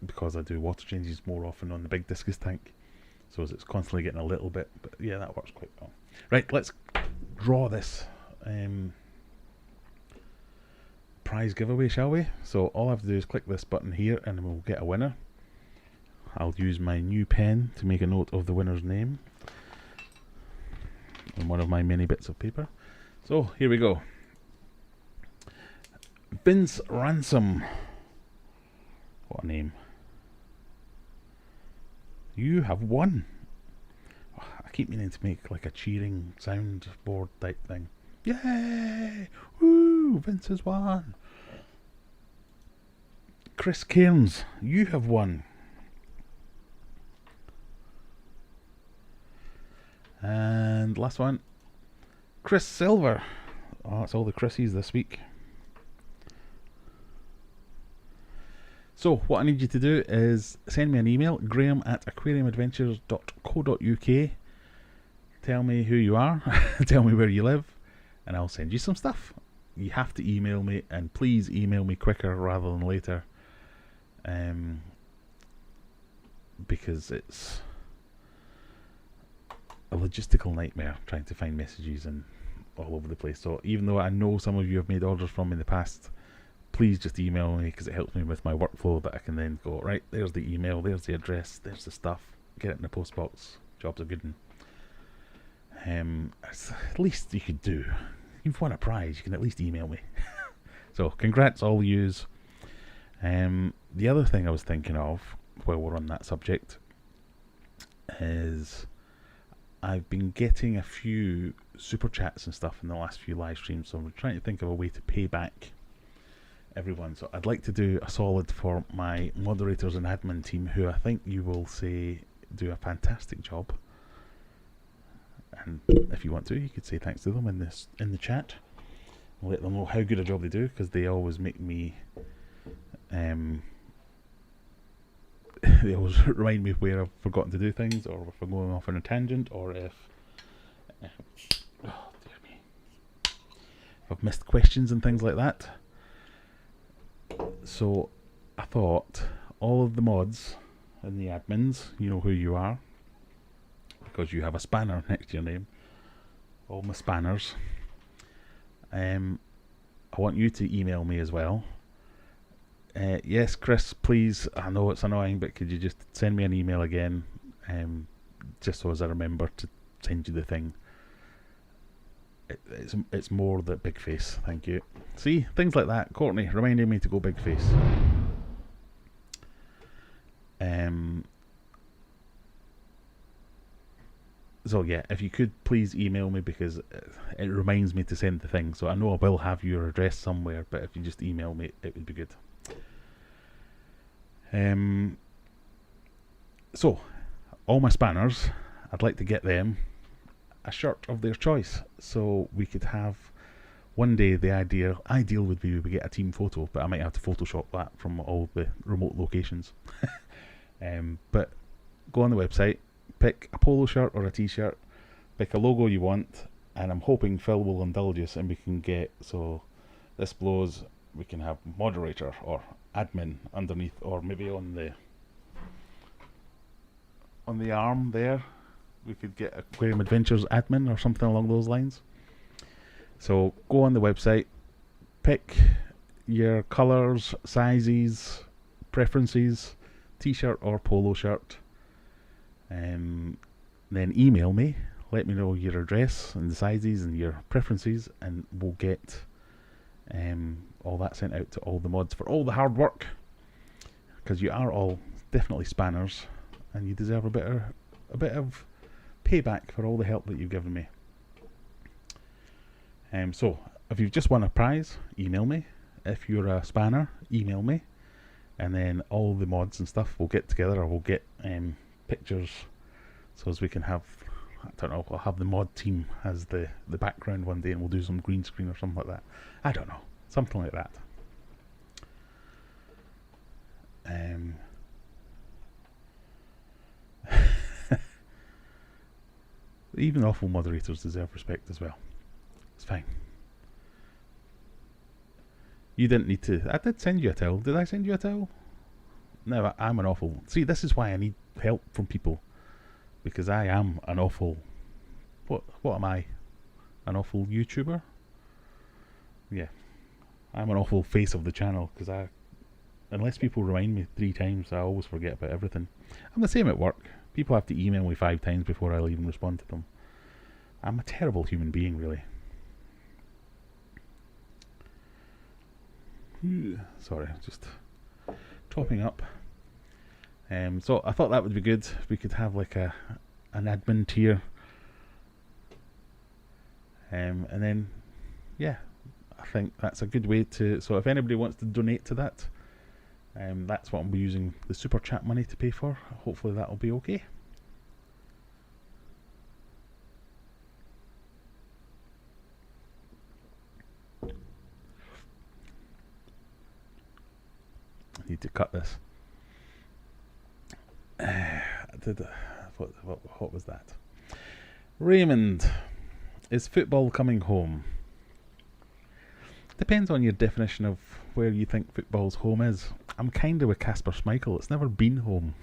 because I do water changes more often on the big discus tank, so it's constantly getting a little bit, but yeah, that works quite well. Right, let's draw this prize giveaway, shall we? So all I have to do is click this button here and we'll get a winner. I'll use my new pen to make a note of the winner's name on one of my many bits of paper. So here we go. Vince Ransom. What a name. You have won. Oh, I keep meaning to make like a cheering soundboard type thing. Yay! Woo! Vince has won. Chris Cairns, you have won. And last one, Chris Silver. Oh, it's all the Chrissies this week. So what I need you to do is send me an email, graham@aquariumadventures.co.uk. Tell me who you are, tell me where you live, and I'll send you some stuff. You have to email me, and please email me quicker rather than later, because it's a logistical nightmare trying to find messages and all over the place. So even though I know some of you have made orders from me in the past, please just email me, because it helps me with my workflow, that I can then go, right, there's the email, there's the address, there's the stuff, get it in the post box, jobs are good. It's the least you could do. You've won a prize, you can at least email me. So congrats all yous. The other thing I was thinking of while we're on that subject is I've been getting a few super chats and stuff in the last few live streams, so I'm trying to think of a way to pay back everyone. So I'd like to do a solid for my moderators and admin team, who I think you will say do a fantastic job. And if you want to, you could say thanks to them in the chat. I'll let them know how good a job they do, because they always make me they always remind me where I've forgotten to do things, or if I'm going off on a tangent, or if oh dear me, if I've missed questions and things like that. So I thought all of the mods and the admins, you know who you are, because you have a spanner next to your name. All my spanners. I want you to email me as well. Yes, Chris, please. I know it's annoying, but could you just send me an email again, just so as I remember to send you the thing. It's more the big face. Thank you. See, things like that. Courtney reminding me to go big face. So yeah, if you could please email me, because it reminds me to send the thing. So I know I will have your address somewhere, but if you just email me, it would be good. So all my spanners, I'd like to get them a shirt of their choice, so we could have one day. The ideal would be we get a team photo, but I might have to Photoshop that from all the remote locations. But go on the website, pick a polo shirt or a t-shirt, pick a logo you want, and I'm hoping Phil will indulge us and we can get, so this blows, we can have moderator or admin underneath, or maybe on the arm there we could get Aquarium Adventures admin or something along those lines. So go on the website, pick your colours, sizes, preferences, t-shirt or polo shirt. Then email me, let me know your address and the sizes and your preferences, and we'll get all that sent out to all the mods for all the hard work, because you are all definitely spanners and you deserve a bit of payback for all the help that you've given me. So if you've just won a prize, email me. If you're a spanner, email me, and then all the mods and stuff will get together, or we'll get pictures so as we can have, I don't know, I'll have the mod team as the background one day, and we'll do some green screen or something like that. I don't know, something like that. Even awful moderators deserve respect as well. It's fine. You didn't need to. I did send you a towel. Did I send you a towel? No, I'm an awful. See, this is why I need help from people, because I am an awful. What am I? An awful YouTuber? Yeah, I'm an awful face of the channel, because unless people remind me 3 times, I always forget about everything. I'm the same at work. People have to email me 5 times before I'll even respond to them. I'm a terrible human being, really. Sorry, just topping up. So I thought that would be good. We could have like an admin tier, and then yeah, I think that's a good way to. So if anybody wants to donate to that, that's what I'll be using the super chat money to pay for. Hopefully that'll be okay. I need to cut this. What was that? Raymond, is football coming home? Depends on your definition of where you think football's home is. I'm kind of with Casper Schmeichel. It's never been home.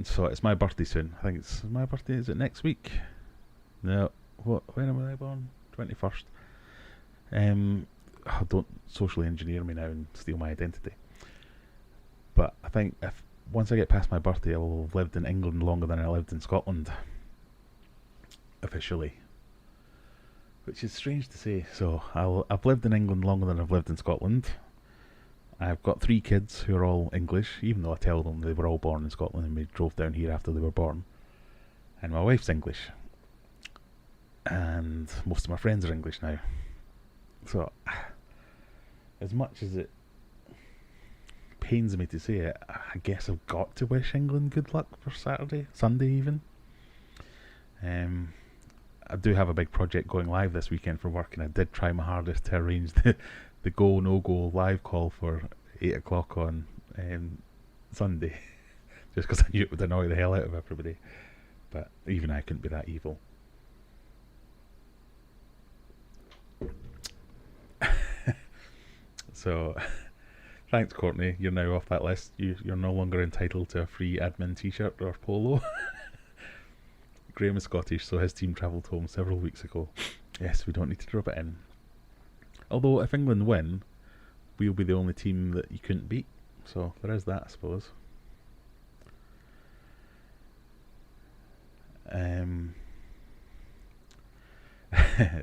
So it's my birthday soon. I think it's my birthday. Is it next week? No. When am I born? 21st. Don't socially engineer me now and steal my identity. But I think if once I get past my birthday, I will have lived in England longer than I lived in Scotland. Officially. Which is strange to say. So I've lived in England longer than I've lived in Scotland. I've got 3 kids who are all English, even though I tell them they were all born in Scotland and we drove down here after they were born. And my wife's English. And most of my friends are English now. So, as much as it pains me to say it, I guess I've got to wish England good luck for Sunday even. I do have a big project going live this weekend for work, and I did try my hardest to arrange the go no go live call for 8 o'clock on Sunday, just because I knew it would annoy the hell out of everybody. But even I couldn't be that evil. So, thanks, Courtney. You're now off that list. You're no longer entitled to a free admin t-shirt or polo. Graham is Scottish, so his team travelled home several weeks ago. Yes, we don't need to drop it in. Although, if England win, we'll be the only team that you couldn't beat. So, there is that, I suppose.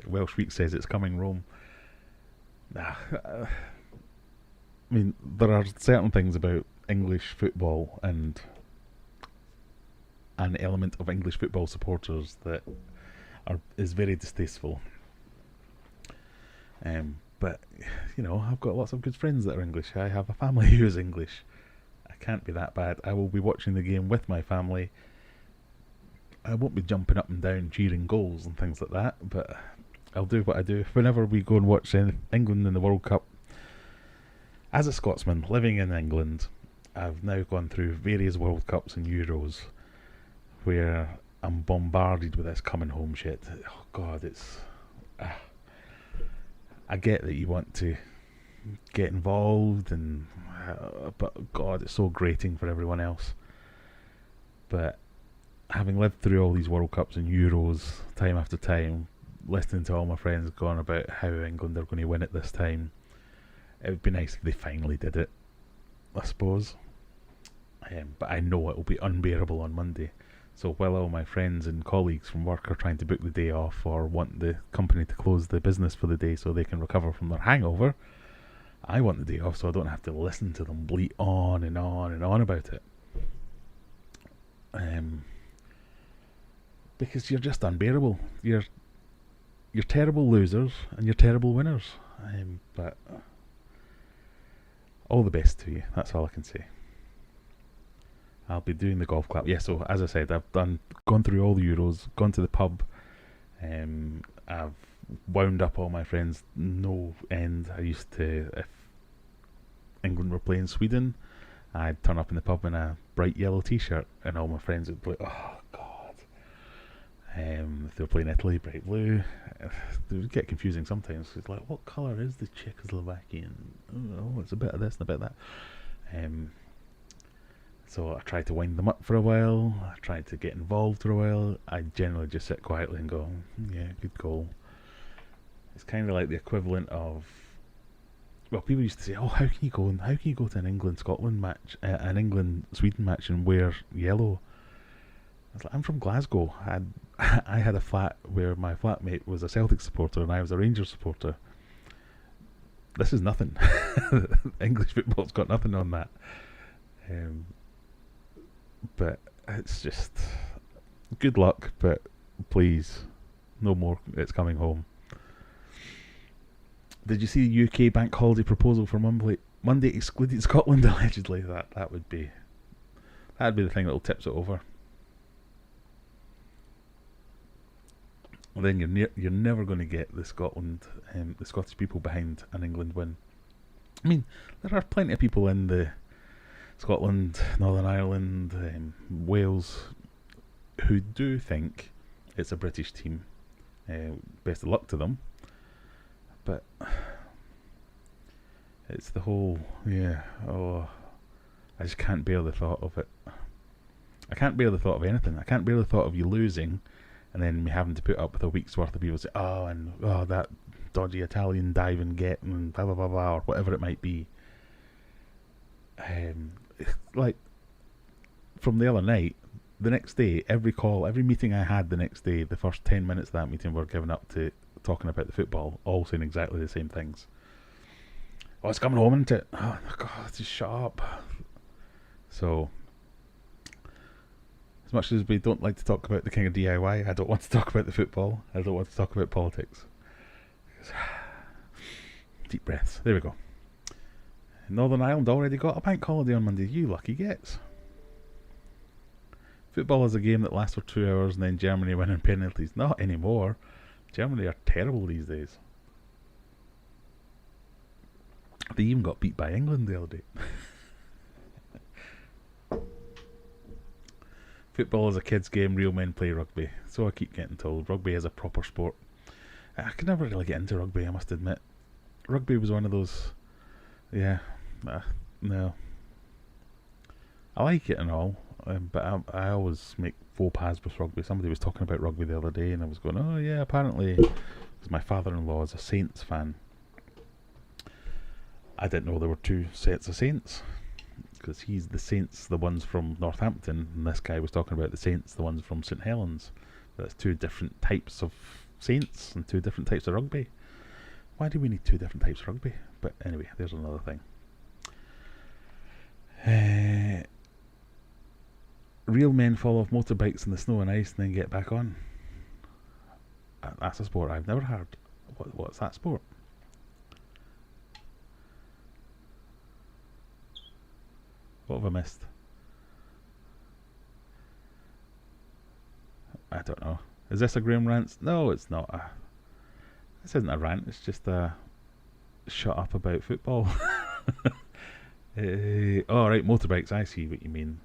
Welsh Week says it's coming Rome. I mean, there are certain things about English football and an element of English football supporters that is very distasteful. But, you know, I've got lots of good friends that are English. I have a family who is English. I can't be that bad. I will be watching the game with my family. I won't be jumping up and down cheering goals and things like that, but I'll do what I do. Whenever we go and watch England in the World Cup, as a Scotsman living in England, I've now gone through various World Cups and Euros where I'm bombarded with this coming home shit. Oh God, it's... I get that you want to get involved, and but God, it's so grating for everyone else. But having lived through all these World Cups and Euros time after time, listening to all my friends going about how England are going to win it this time. It would be nice if they finally did it, I suppose. But I know it will be unbearable on Monday. So while all my friends and colleagues from work are trying to book the day off or want the company to close the business for the day so they can recover from their hangover, I want the day off so I don't have to listen to them bleat on and on and on about it. Because you're just unbearable. You're terrible losers and you're terrible winners. But all the best to you. That's all I can say. I'll be doing the golf club. Yeah, so as I said, I've gone through all the Euros, gone to the pub. I've wound up all my friends no end. I used to, if England were playing Sweden, I'd turn up in the pub in a bright yellow t-shirt and all my friends would be like, oh god. If they were playing Italy, bright blue. It would get confusing sometimes. It's like, what colour is the Czechoslovakian? Oh, it's a bit of this and a bit of that. So I tried to wind them up for a while. I tried to get involved for a while. I generally just sit quietly and go, yeah, good goal. It's kind of like the equivalent of, well, people used to say, oh, how can you go to an England-Scotland match, an England-Sweden match and wear yellow? I was like, I'm from Glasgow. I had a flat where my flatmate was a Celtic supporter and I was a Rangers supporter. This is nothing. English football's got nothing on that. But it's just good luck, but please, no more. It's coming home. Did you see the UK bank holiday proposal for Monday excluded Scotland allegedly? That would be the thing that'll tips it over. Well, then you're never going to get the Scottish people behind an England win. I mean, there are plenty of people in the Scotland, Northern Ireland, Wales, who do think it's a British team. Best of luck to them. But it's the whole, I just can't bear the thought of it. I can't bear the thought of anything. I can't bear the thought of you losing and then me having to put up with a week's worth of people say, that dodgy Italian dive and get and blah blah blah blah, or whatever it might be. Like from the other night, the next day, every meeting I had the next day, the first 10 minutes of that meeting were given up to talking about the football, all saying exactly the same things. Oh, it's coming home, isn't it? Oh god, just shut up. So, as much as we don't like to talk about the king of DIY, I don't want to talk about the football. I don't want to talk about politics. Deep breaths. There we go. Northern Ireland already got a bank holiday on Monday. You lucky gets. Football is a game that lasts for 2 hours and then Germany win in penalties. Not anymore. Germany are terrible these days. They even got beat by England the other day. Football is a kid's game. Real men play rugby. So I keep getting told. Rugby is a proper sport. I could never really get into rugby, I must admit. Rugby was one of those... no. I like it and all, but I always make faux pas with rugby. Somebody was talking about rugby the other day and I was going, oh yeah, apparently, because my father-in-law is a Saints fan. I didn't know there were two sets of Saints, because he's the Saints, the ones from Northampton, and this guy was talking about the Saints, the ones from St Helens. That's two different types of Saints and two different types of rugby. Why do we need two different types of rugby? But anyway, there's another thing. Real men fall off motorbikes in the snow and ice and then get back on. That's a sport I've never heard. What's that sport? What have I missed? I don't know. Is this a Graham rant? No, it's not. This isn't a rant. It's just a shut up about football. Oh right, motorbikes. I see what you mean.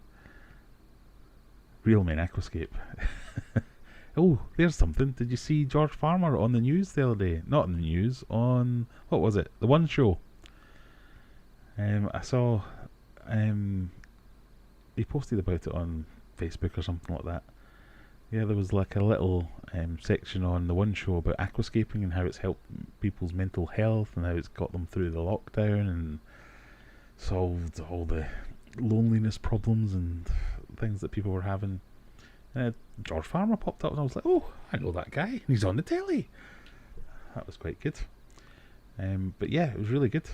Real men aquascape. Oh, there's something. Did you see George Farmer on the news the other day? Not on the news. On what was it? The One Show. I saw. He posted about it on Facebook or something like that. Yeah, there was like a little section on the one show about aquascaping and how it's helped people's mental health and how it's got them through the lockdown and solved all the loneliness problems and things that people were having. George Farmer popped up and I was like, oh, I know that guy, and he's on the telly. That was quite good. But yeah, it was really good.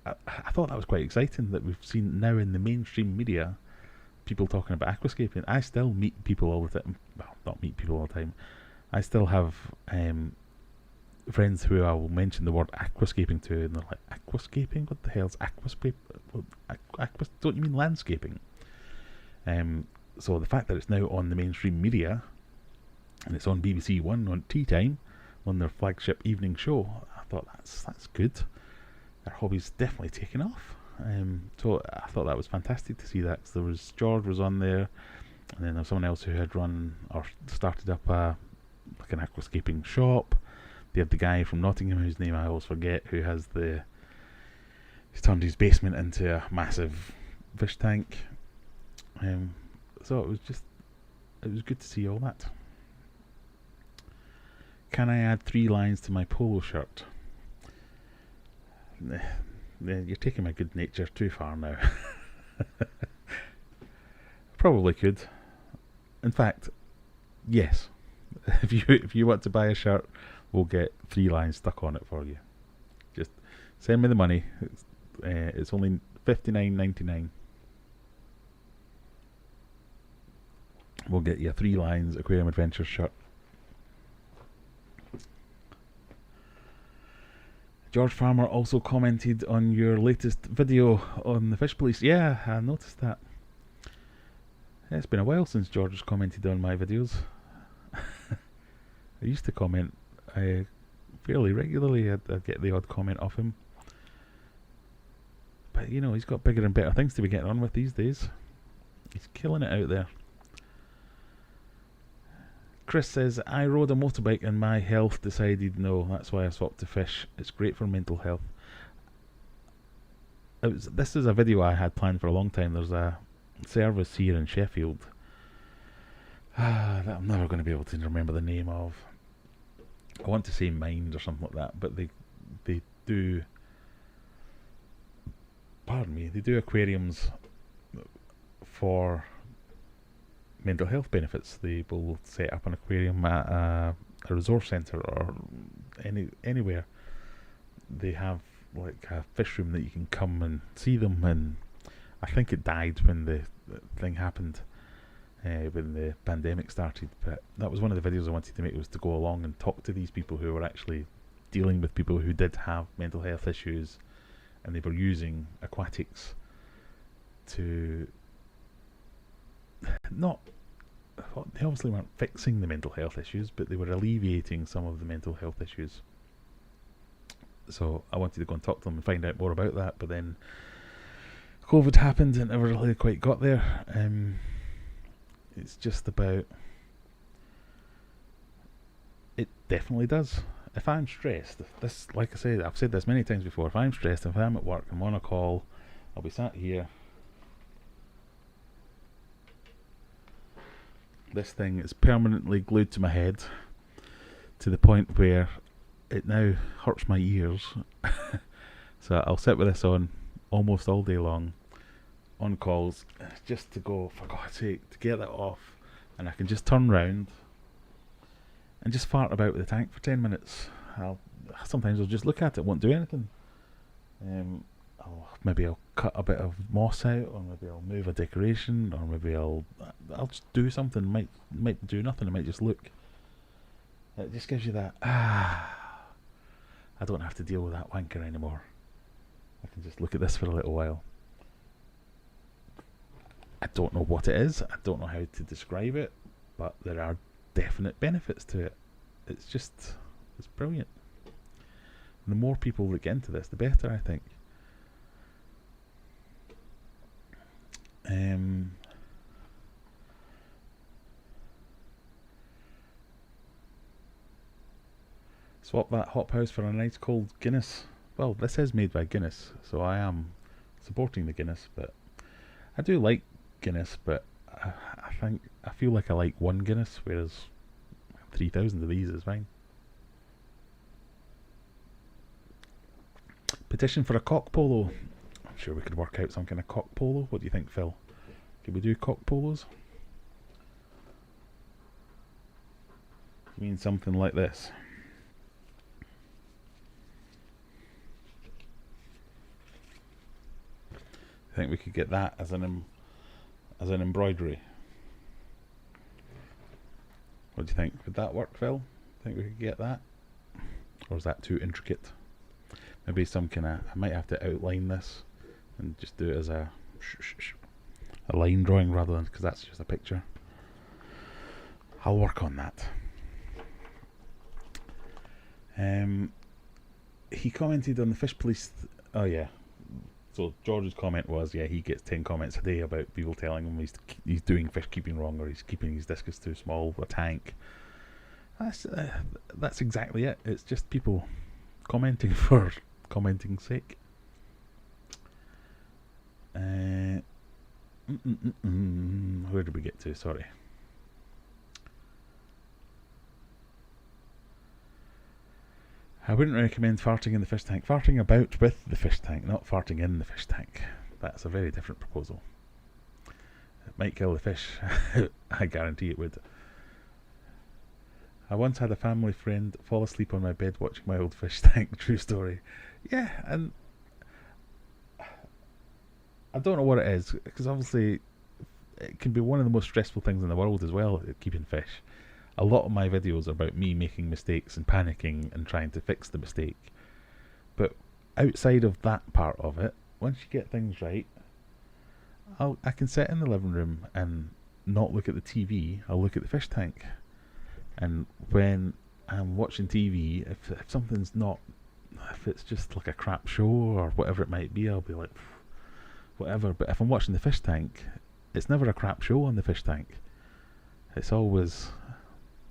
I thought that was quite exciting that we've seen now in the mainstream media people talking about aquascaping. I still meet people all the time. Well, not meet people all the time. I still have friends who I will mention the word aquascaping to, and they're like, aquascaping? What the hell's aquascaping? Don't you mean landscaping? So the fact that it's now on the mainstream media, and it's on BBC One on tea time, on their flagship evening show, I thought that's good. Their hobby's definitely taken off. So I thought that was fantastic to see that. 'Cause there was George was on there, and then there was someone else who had run or started up like an aquascaping shop. They had the guy from Nottingham whose name I always forget, who has he's turned his basement into a massive fish tank. So it was good to see all that. Can I add 3 lines to my polo shirt? You're taking my good nature too far now. Probably could. In fact, yes. If you want to buy a shirt, we'll get 3 lines stuck on it for you. Just send me the money. It's only $59.99. We'll get you a 3 lines Aquarium Adventures shirt. George Farmer also commented on your latest video on the fish police. Yeah, I noticed that. It's been a while since George has commented on my videos. I used to comment fairly regularly. I'd get the odd comment off him. But you know, he's got bigger and better things to be getting on with these days. He's killing it out there. Chris says, I rode a motorbike and my health decided no, that's why I swapped to fish. It's great for mental health. This is a video I had planned for a long time. There's a service here in Sheffield that I'm never going to be able to remember the name of. I want to say Mind or something like that, but they do, pardon me, they do aquariums for mental health benefits. They will set up an aquarium at a resource centre or anywhere. They have like a fish room that you can come and see them, and I think it died when the thing happened, when the pandemic started, but that was one of the videos I wanted to make, was to go along and talk to these people who were actually dealing with people who did have mental health issues, and they were using aquatics to they obviously weren't fixing the mental health issues, but they were alleviating some of the mental health issues. So I wanted to go and talk to them and find out more about that, but then COVID happened and never really quite got there. It's just about, it definitely does. If I'm stressed, this, like I said, I've said this many times before, if I'm stressed, if I'm at work, I'm on a call, I'll be sat here. This thing is permanently glued to my head to the point where it now hurts my ears. So I'll sit with this on almost all day long on calls, just to go, for God's sake, to get that off, and I can just turn round and just fart about with the tank for 10 minutes. Sometimes I'll just look at it, won't do anything. Maybe I'll cut a bit of moss out, or maybe I'll move a decoration, or maybe I'll just do something. Might do nothing. I might just look. It just gives you that I don't have to deal with that wanker anymore. I can just look at this for a little while. I don't know what it is. I don't know how to describe it, but there are definite benefits to it. It's brilliant. And the more people that get into this, the better, I think. Swap that hop house for a nice cold Guinness. Well, this is made by Guinness, so I am supporting the Guinness, but I do like Guinness, but I feel like I like one Guinness, whereas 3,000 of these is fine. Petition for a cock polo. I'm sure we could work out some kind of cock polo. What do you think, Phil? Could we do cock polos? You mean something like this? I think we could get that as an embroidery. What do you think? Would that work, Phil? Think we could get that? Or is that too intricate? Maybe some kind of... I might have to outline this and just do it as a line drawing rather than... because that's just a picture. I'll work on that. He commented on the fish police... oh yeah. So George's comment was, yeah, he gets 10 comments a day about people telling him he's doing fish keeping wrong, or he's keeping his discus too small, a tank. That's exactly it. It's just people commenting for commenting's sake. Where did we get to? Sorry. I wouldn't recommend farting in the fish tank. Farting about with the fish tank, not farting in the fish tank. That's a very different proposal. It might kill the fish. I guarantee it would. I once had a family friend fall asleep on my bed watching my old fish tank. True story. Yeah, and I don't know what it is, because obviously it can be one of the most stressful things in the world as well, keeping fish. A lot of my videos are about me making mistakes and panicking and trying to fix the mistake. But outside of that part of it, once you get things right, I can sit in the living room and not look at the TV, I'll look at the fish tank. And when I'm watching TV, if something's not, if it's just like a crap show or whatever it might be, I'll be like, whatever. But if I'm watching the fish tank, it's never a crap show on the fish tank. It's always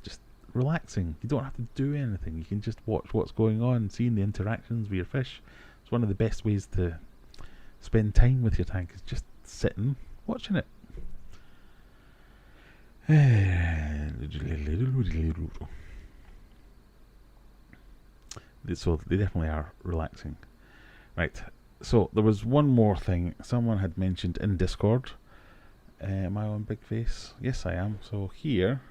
just relaxing. You don't have to do anything. You can just watch what's going on, seeing the interactions with your fish. It's one of the best ways to spend time with your tank, is just sitting watching it. So they definitely are relaxing. Right, so there was one more thing someone had mentioned in Discord. Am I on Big Face? Yes, I am. So here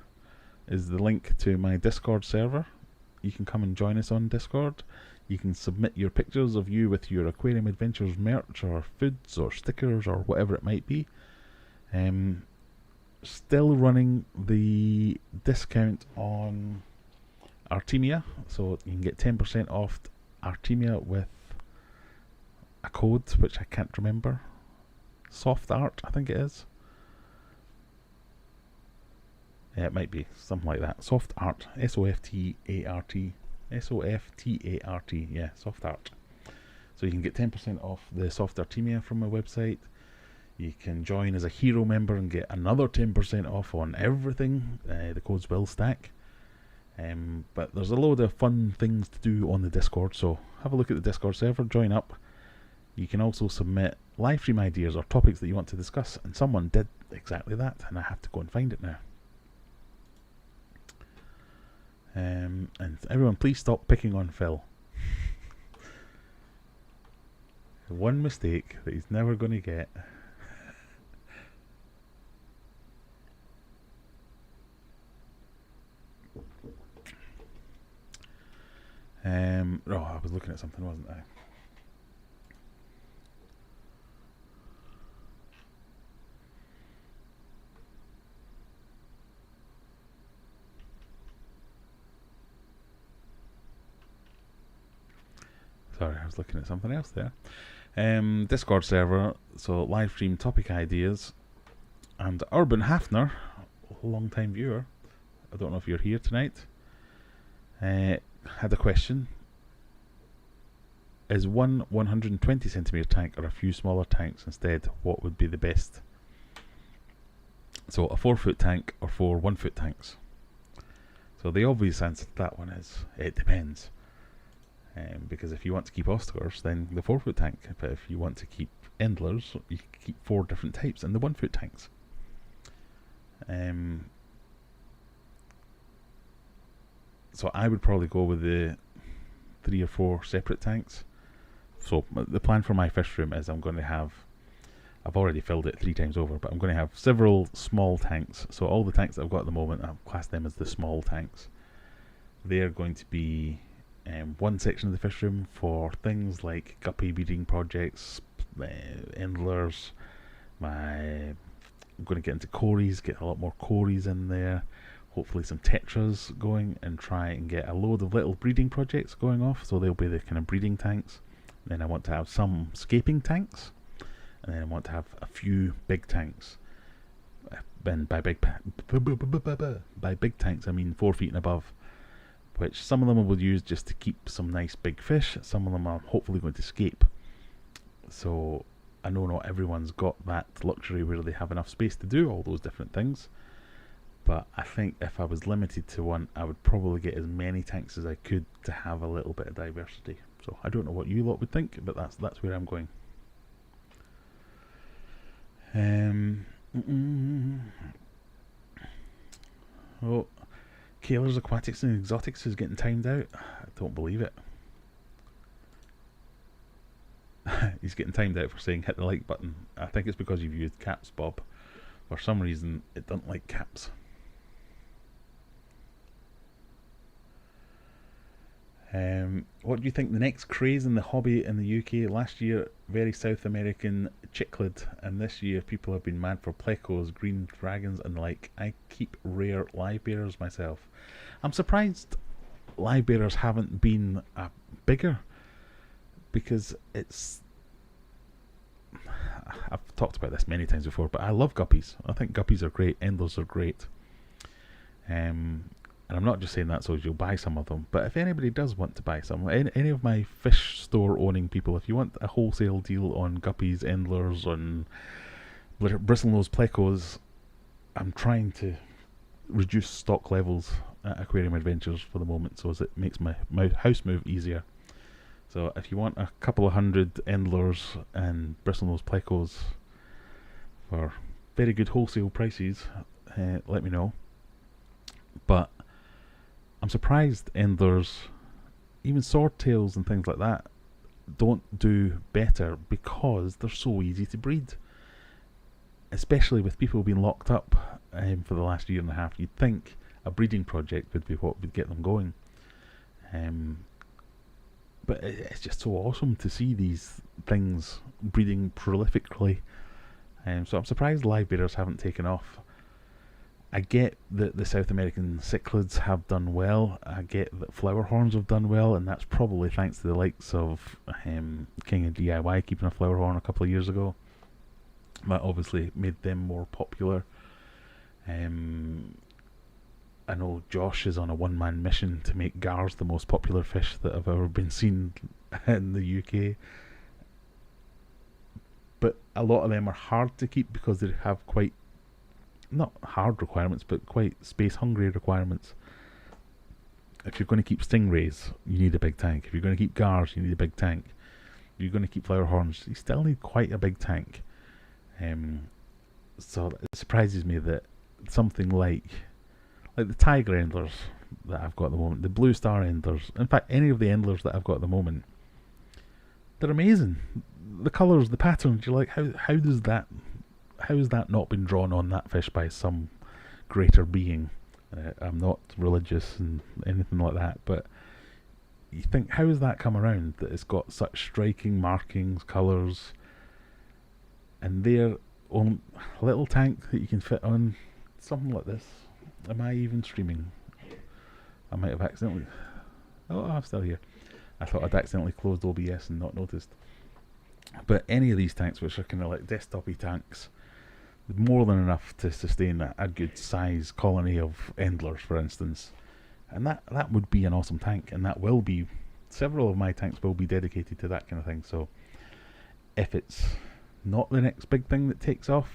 is the link to my Discord server. You can come and join us on Discord. You can submit your pictures of you with your Aquarium Adventures merch or foods or stickers or whatever it might be. Still running the discount on Artemia, so you can get 10% off Artemia with a code which I can't remember. Soft Art, I think it is. Yeah, it might be something like that. Soft Art, S-O-F-T-A-R-T, S-O-F-T-A-R-T. Yeah, Soft Art. So you can get 10% off the Soft Artemia from my website. You can join as a hero member and get another 10% off on everything. The codes will stack. But there's a load of fun things to do on the Discord, so have a look at the Discord server, join up. You can also submit live stream ideas or topics that you want to discuss, and someone did exactly that, and I have to go and find it now. And everyone, please stop picking on Phil. One mistake that he's never going to get. Oh, I was looking at something, wasn't I? Sorry, I was looking at something else there. Discord server, so live stream topic ideas, and Urban Hafner, long time viewer, I don't know if you're here tonight, had a question. Is one 120 centimeter tank or a few smaller tanks instead? What would be the best? So a 4-foot tank or 4 1-foot tanks? So the obvious answer to that one is it depends. Because if you want to keep Oscars, then the 4-foot tank. But if you want to keep Endlers, you can keep 4 different types in the 1-foot tanks. So I would probably go with the 3 or 4 separate tanks. So the plan for my fish room is I'm going to have, I've already filled it 3 times over, but I'm going to have several small tanks. So all the tanks that I've got at the moment, I'll class them as the small tanks. They're going to be one section of the fish room for things like guppy breeding projects, endlers. I'm going to get into cories, get a lot more cories in there. Hopefully some tetras going, and try and get a load of little breeding projects going off. So they'll be the kind of breeding tanks. Then I want to have some scaping tanks, and then I want to have a few big tanks. And by big tanks, I mean 4 feet and above, which some of them I will use just to keep some nice big fish. Some of them are hopefully going to scape. So I know not everyone's got that luxury where they have enough space to do all those different things. But I think if I was limited to one, I would probably get as many tanks as I could to have a little bit of diversity. So I don't know what you lot would think, but that's where I'm going. Oh, Kaler's Aquatics and Exotics is getting timed out. I don't believe it. He's getting timed out for saying hit the like button. I think it's because you've used caps, Bob. For some reason, it doesn't like caps. What do you think the next craze in the hobby in the UK? Last year, very South American cichlid, and this year people have been mad for plecos, green dragons, and the like. I keep rare live bearers myself. I'm surprised live bearers haven't been bigger, because it's... I've talked about this many times before, but I love guppies. I think guppies are great, endlers are great. And I'm not just saying that so you'll buy some of them, but if anybody does want to buy some, any of my fish store owning people, if you want a wholesale deal on guppies, endlers, and bristlenose plecos, I'm trying to reduce stock levels at Aquarium Adventures for the moment, so as it makes my house move easier. So if you want a couple of hundred endlers and bristlenose plecos for very good wholesale prices, let me know. But I'm surprised endlers, even swordtails and things like that, don't do better because they're so easy to breed. Especially with people being locked up for the last year and a half, you'd think a breeding project would be what would get them going. But it's just so awesome to see these things breeding prolifically. So I'm surprised live bearers haven't taken off. I get that the South American cichlids have done well. I get that flower horns have done well, and that's probably thanks to the likes of King of DIY keeping a flower horn a couple of years ago. That obviously made them more popular. I know Josh is on a one-man mission to make gars the most popular fish that have ever been seen in the UK. But a lot of them are hard to keep because they have quite, not hard requirements, but quite space-hungry requirements. If you're going to keep stingrays, you need a big tank. If you're going to keep gars, you need a big tank. If you're going to keep flower horns, you still need quite a big tank. So it surprises me that something like the tiger endlers that I've got at the moment, the blue star endlers, in fact any of the endlers that I've got at the moment, they're amazing. The colours, the patterns, you're like, how has that not been drawn on that fish by some greater being? I'm not religious and anything like that, but you think, how has that come around that it's got such striking markings, colours, and they're on a little tank that you can fit on something like this. Am I even streaming? I might have accidentally... Oh, I'm still here. I thought I'd accidentally closed OBS and not noticed. But any of these tanks, which are kind of like desktop-y tanks, more than enough to sustain a good size colony of endlers, for instance. And that would be an awesome tank, and that will be... Several of my tanks will be dedicated to that kind of thing, so if it's not the next big thing that takes off,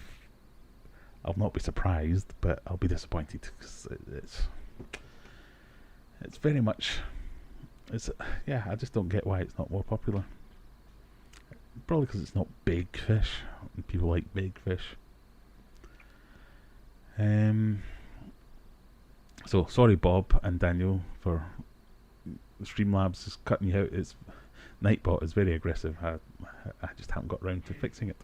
I'll not be surprised, but I'll be disappointed because it's very much... yeah, I just don't get why it's not more popular. Probably because it's not big fish, and people like big fish. So sorry, Bob and Daniel, for Streamlabs is cutting you out. It's Nightbot is very aggressive. I just haven't got round to fixing it.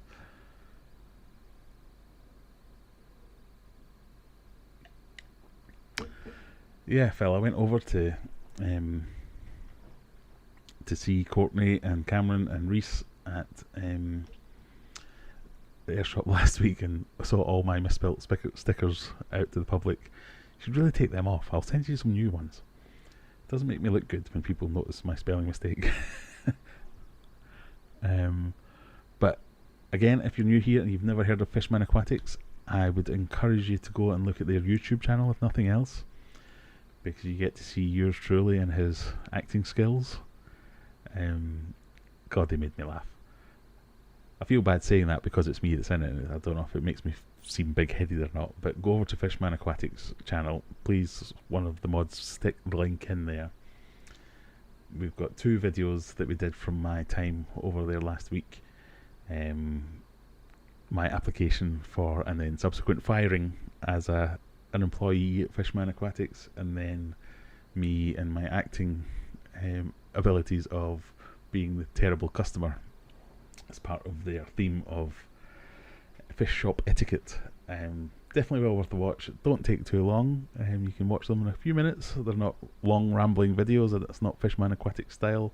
Yeah, Phil, I went over to see Courtney and Cameron and Reese at the airshop last week and saw all my misspelt stickers out to the public. You should really take them off. I'll send you some new ones. It doesn't make me look good when people notice my spelling mistake. But again, if you're new here and you've never heard of Fishman Aquatics, I would encourage you to go and look at their YouTube channel if nothing else, because you get to see yours truly and his acting skills. God, they made me laugh. I feel bad saying that because it's me that's in it. I don't know if it makes me seem big-headed or not, but go over to Fishman Aquatics channel. Please, one of the mods, stick the link in there. We've got 2 videos that we did from my time over there last week. My application for and then subsequent firing as an employee at Fishman Aquatics, and then me and my acting abilities of being the terrible customer as part of their theme of fish shop etiquette. Definitely well worth a watch. Don't take too long. You can watch them in a few minutes. They're not long rambling videos, and it's not Fishman Aquatic style,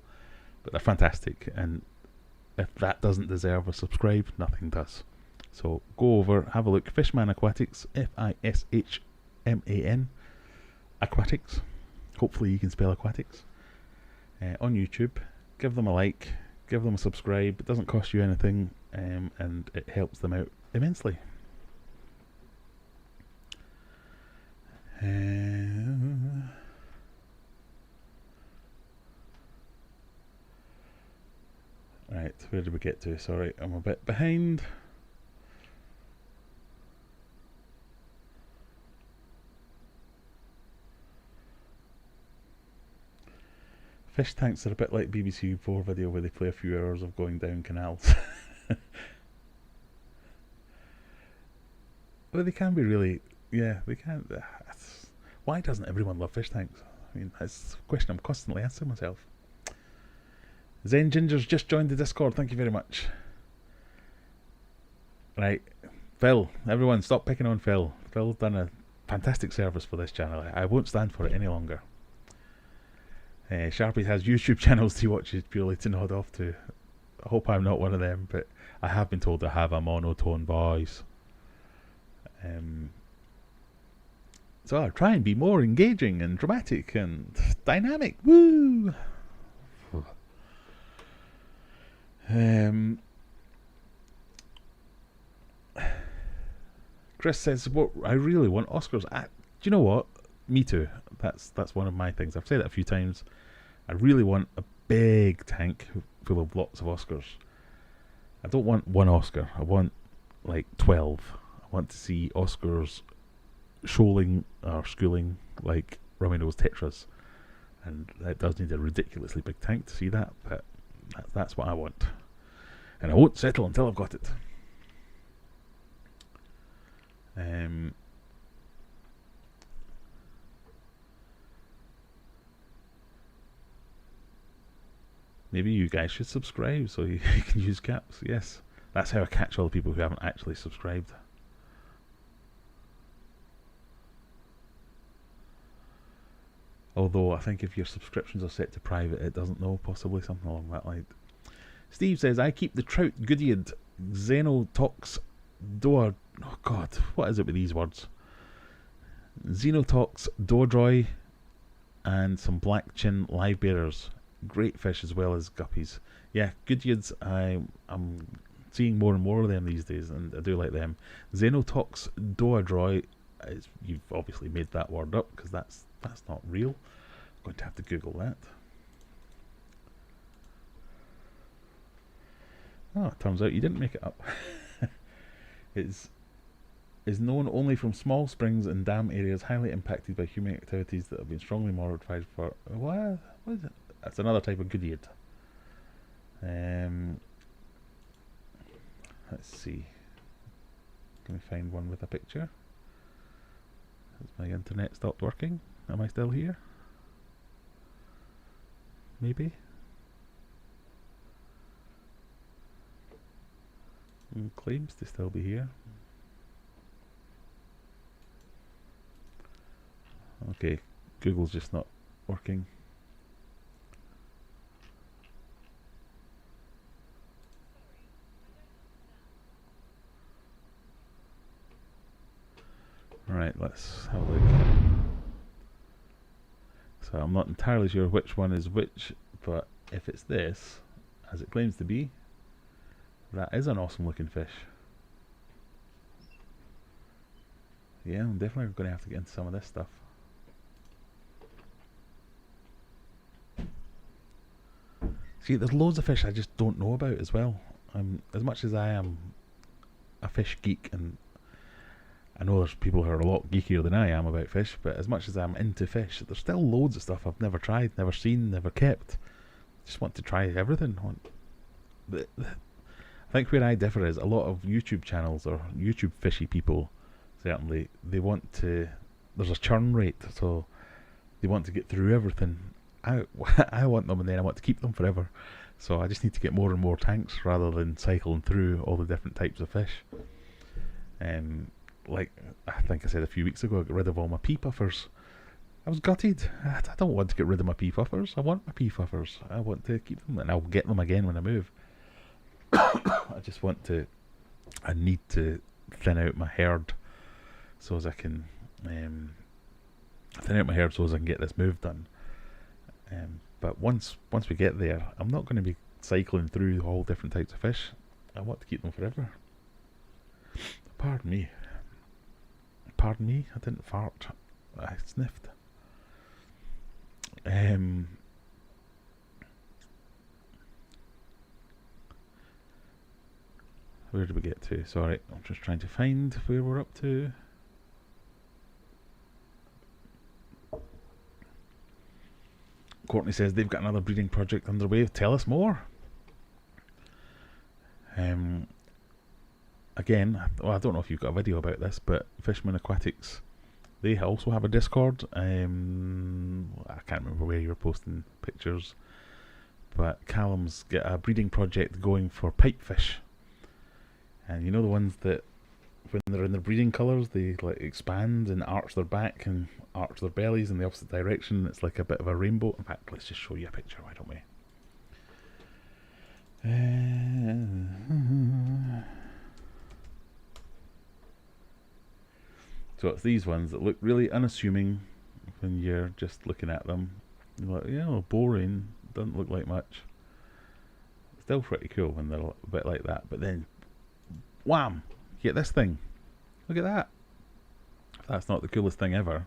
but they're fantastic, and if that doesn't deserve a subscribe, nothing does. So go over, have a look. Fishman Aquatics, Fishman Aquatics. Hopefully you can spell aquatics. On YouTube. Give them a like, give them a subscribe. It doesn't cost you anything, and it helps them out immensely. Right, where did we get to? Sorry, I'm a bit behind. Fish tanks are a bit like BBC4 video where they play a few hours of going down canals. But they can be really, yeah, they can. Why doesn't everyone love fish tanks? I mean, that's a question I'm constantly asking myself. Zen Ginger's just joined the Discord, thank you very much. Right, Phil, everyone stop picking on Phil. Phil's done a fantastic service for this channel. I won't stand for it any longer. Sharpie has YouTube channels he watches purely to nod off to. I hope I'm not one of them, but I have been told to have a monotone voice. So I'll try and be more engaging and dramatic and dynamic. Woo! Chris says, "What I really want Oscars." Do you know what? Me too. That's one of my things. I've said it a few times. I really want a big tank full of lots of Oscars. I don't want one Oscar. I want like 12. I want to see Oscars shoaling or schooling like Rummy Nose Tetras, and that does need a ridiculously big tank to see that. But that's what I want, and I won't settle until I've got it. Maybe you guys should subscribe so you can use caps. Yes, that's how I catch all the people who haven't actually subscribed. Although I think if your subscriptions are set to private, it doesn't know, possibly something along that line. Steve says, I keep the trout goodied Xenotox Doa. Oh God, what is it with these words? Xenotox Doadroy and some black chin live bearers. Great fish as well as guppies. Yeah, goodyids. I'm seeing more and more of them these days, and I do like them. Xenotox Doadroy. You've obviously made that word up because that's not real. I'm going to have to Google that. Oh, it turns out you didn't make it up. Is known only from small springs and dam areas highly impacted by human activities that have been strongly modified for. What is it? That's another type of goodied. Let's see. Can we find one with a picture? Has my internet stopped working? Am I still here? Maybe? Claims to still be here. Okay, Google's just not working. Right, let's have a look. So I'm not entirely sure which one is which, but if it's this, as it claims to be, that is an awesome looking fish. Yeah, I'm definitely going to have to get into some of this stuff. See, there's loads of fish I just don't know about as well. As much as I am a fish geek, and I know there's people who are a lot geekier than I am about fish, but as much as I'm into fish, there's still loads of stuff I've never tried, never seen, never kept. Just want to try everything. I think where I differ is a lot of YouTube channels or YouTube fishy people, certainly, they want to, there's a churn rate, so they want to get through everything. I want them and then I want to keep them forever. So I just need to get more and more tanks rather than cycling through all the different types of fish. Like I think I said a few weeks ago, I got rid of all my pea puffers. I was gutted. I don't want to get rid of my pea puffers. I want my pea puffers. I want to keep them, and I'll get them again when I move. I just want to, I need to thin out my herd so as I can thin out my herd so as I can get this move done. But once we get there, I'm not going to be cycling through all different types of fish. I want to keep them forever. Pardon me. Pardon me, I didn't fart. I sniffed. Where did we get to? Sorry, I'm just trying to find where we're up to. Courtney says they've got another breeding project underway. Tell us more. Again, well, I don't know if you've got a video about this, but Fishman Aquatics, they also have a Discord. I can't remember where you were posting pictures, but Callum's got a breeding project going for pipefish. And you know the ones that when they're in their breeding colours, they like expand and arch their back and arch their bellies in the opposite direction. It's like a bit of a rainbow. In fact, let's just show you a picture, why don't we? So it's these ones that look really unassuming when you're just looking at them. You're like, yeah, boring, doesn't look like much. Still pretty cool when they're a bit like that, but then wham! You get this thing. Look at that. That's not the coolest thing ever.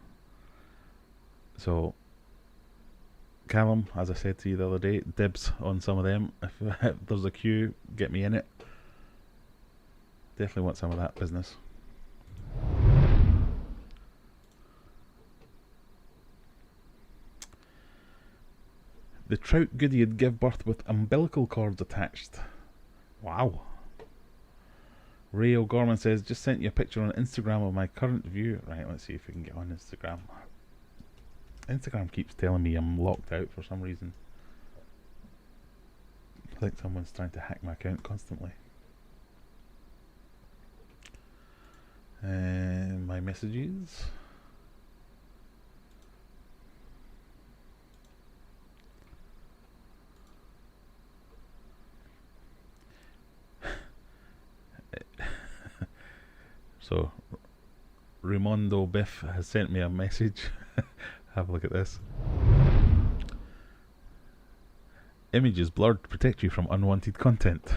So, Callum, as I said to you the other day, dibs on some of them. If there's a queue, get me in it. Definitely want some of that business. The trout goodie'd give birth with umbilical cords attached. Wow. Ray O'Gorman says, just sent you a picture on Instagram of my current view. Right, let's see if we can get on Instagram. Instagram keeps telling me I'm locked out for some reason. I think someone's trying to hack my account constantly. My messages. So, Raimondo Biff has sent me a message. Have a look at this. Images blurred to protect you from unwanted content.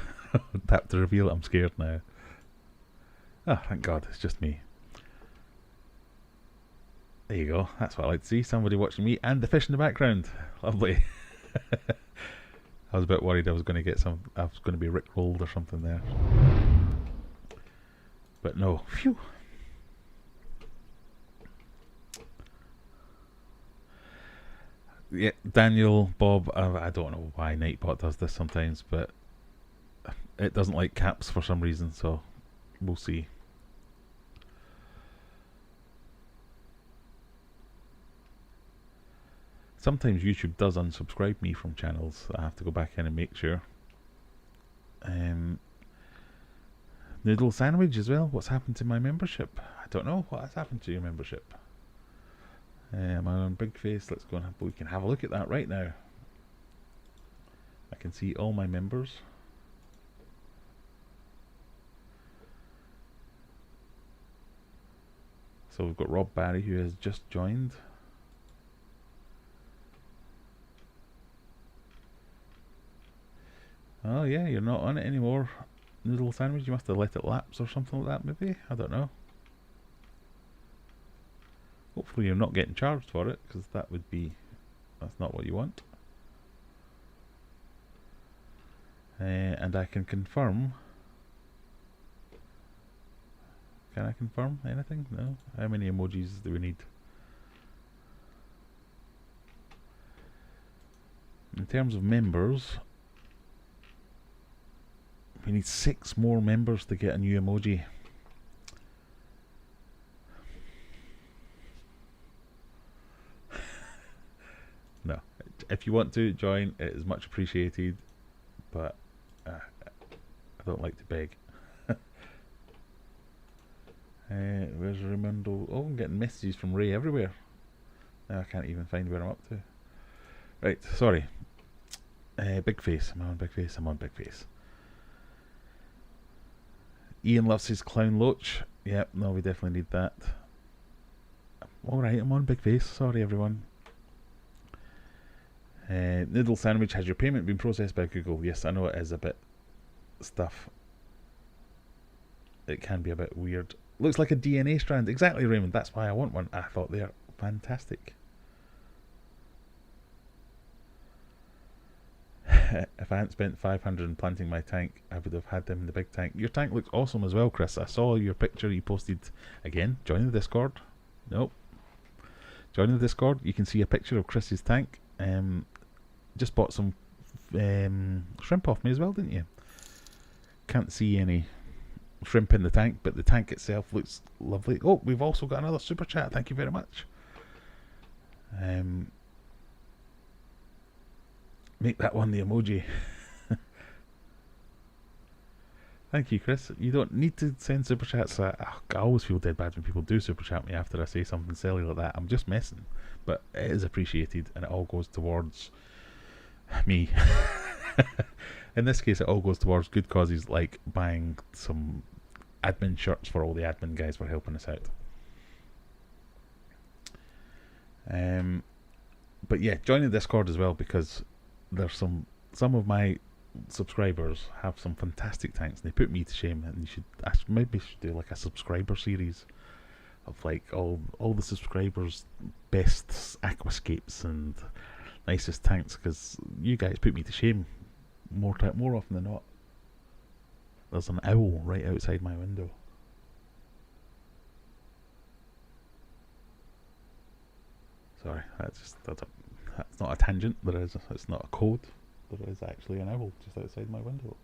Tap to reveal. I'm scared now. Oh, thank God, it's just me. There you go. That's what I like to see. Somebody watching me and the fish in the background. Lovely. I was a bit worried I was going to be rickrolled or something there. But no. Phew. Yeah, Daniel, Bob, I don't know why Nightbot does this sometimes, but it doesn't like caps for some reason, so we'll see. Sometimes YouTube does unsubscribe me from channels. I have to go back in and make sure. Noodle sandwich as well. What's happened to my membership? I don't know. What has happened to your membership? Am I on Big Face? Let's go and we can have a look at that right now. I can see all my members. So we've got Rob Barry, who has just joined. Oh yeah, you're not on it anymore. Noodle sandwich, you must have let it lapse or something like that maybe. I don't know. Hopefully you're not getting charged for it, because that would be, that's not what you want. And I can confirm. Can I confirm anything? No? How many emojis do we need? In terms of members, we need 6 more members to get a new emoji. No. If you want to join, it is much appreciated, but I don't like to beg. Where's Raimundo? Oh, I'm getting messages from Ray everywhere. Now I can't even find where I'm up to. Right, sorry. Big Face. Am I on Big Face? I'm on Big Face. Ian loves his clown loach. Yep, no, we definitely need that. Alright, I'm on Big Face. Sorry, everyone. Noodle sandwich, has your payment been processed by Google? Yes, I know it is a bit stuff. It can be a bit weird. Looks like a DNA strand. Exactly, Raymond. That's why I want one. I thought they are fantastic. If I hadn't spent 500 in planting my tank, I would have had them in the big tank. Your tank looks awesome as well, Chris. I saw your picture you posted. Again, join the Discord. Nope. Join the Discord. You can see a picture of Chris's tank. Just bought some shrimp off me as well, didn't you? Can't see any shrimp in the tank, but the tank itself looks lovely. Oh, we've also got another super chat. Thank you very much. Make that one the emoji. Thank you, Chris. You don't need to send super chats. I always feel dead bad when people do super chat me after I say something silly like that. I'm just messing, but it is appreciated, and it all goes towards me. In this case, it all goes towards good causes, like buying some admin shirts for all the admin guys for helping us out. But yeah, join the Discord as well, because there's some of my subscribers have some fantastic tanks, and they put me to shame. And you should maybe should do like a subscriber series of like all the subscribers' best aquascapes and nicest tanks, because you guys put me to shame more often than not. There's an owl right outside my window. Sorry, that's not a tangent. It's not a code. There is actually an owl just outside my window.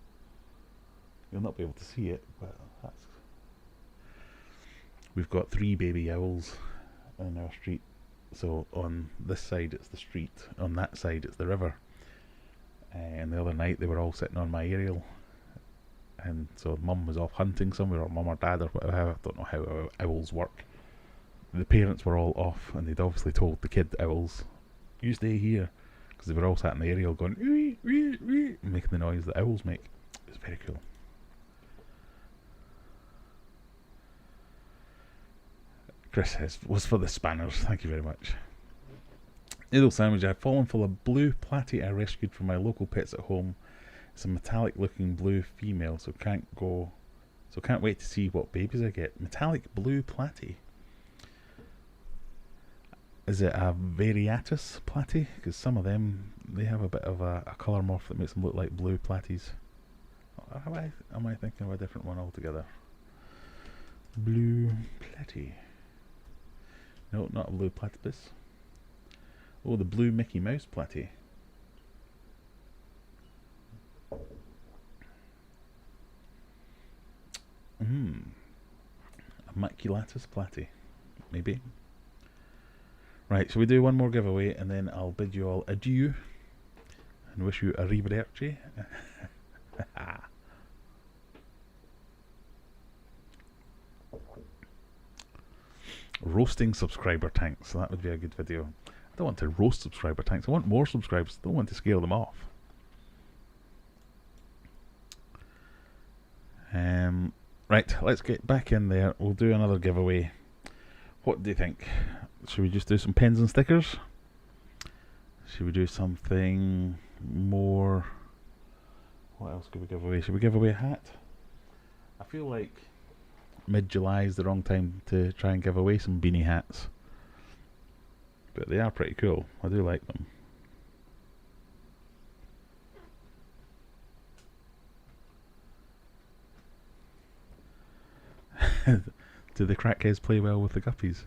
You'll not be able to see it, but we've got 3 baby owls in our street. So on this side it's the street, on that side it's the river. And the other night they were all sitting on my aerial, and so Mum was off hunting somewhere, or Mum or Dad or whatever. I don't know how owls work. The parents were all off, and they'd obviously told the kid owls, "You stay here," because they were all sat in the aerial going wee, wee, wee, making the noise that owls make. It was very cool. Chris was for the spanners. Thank you very much. Noodle sandwich. I've fallen for a blue platy I rescued from my local pets at home. It's a metallic looking blue female, so can't wait to see what babies I get. Metallic blue platy. Is it a variatus platy? Because some of them, they have a bit of a colour morph that makes them look like blue platies. Am I thinking of a different one altogether? Blue platy. No, not a blue platypus. Oh, the blue Mickey Mouse platy. A maculatus platy, maybe. Right, shall we do one more giveaway and then I'll bid you all adieu and wish you arrivederci. Roasting subscriber tanks. That would be a good video. I don't want to roast subscriber tanks. I want more subscribers. I don't want to scare them off. Right, let's get back in there. We'll do another giveaway. What do you think? Should we just do some pens and stickers? Should we do something more? What else could we give away? Should we give away a hat? I feel like mid-July is the wrong time to try and give away some beanie hats. But they are pretty cool. I do like them. Do the crackheads play well with the guppies?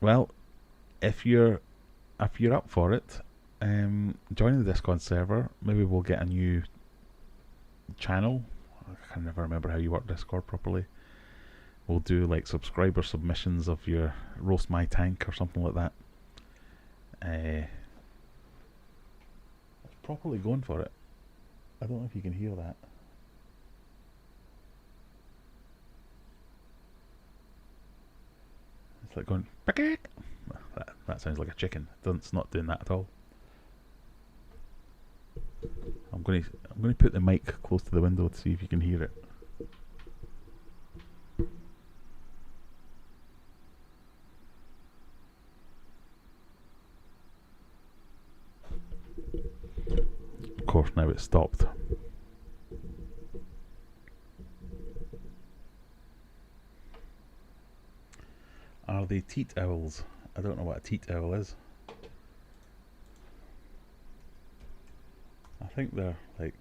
Well, if you're up for it, join the Discord server. Maybe we'll get a new channel. I can never remember how you work Discord properly. We'll do like subscriber submissions of your roast my tank or something like that. I was properly going for it. I don't know if you can hear that. It's like going. That sounds like a chicken. It's not doing that at all. I'm going to put the mic close to the window to see if you can hear it. Of course, now it's stopped. Are they teat owls? I don't know what a teat owl is. I think they're like...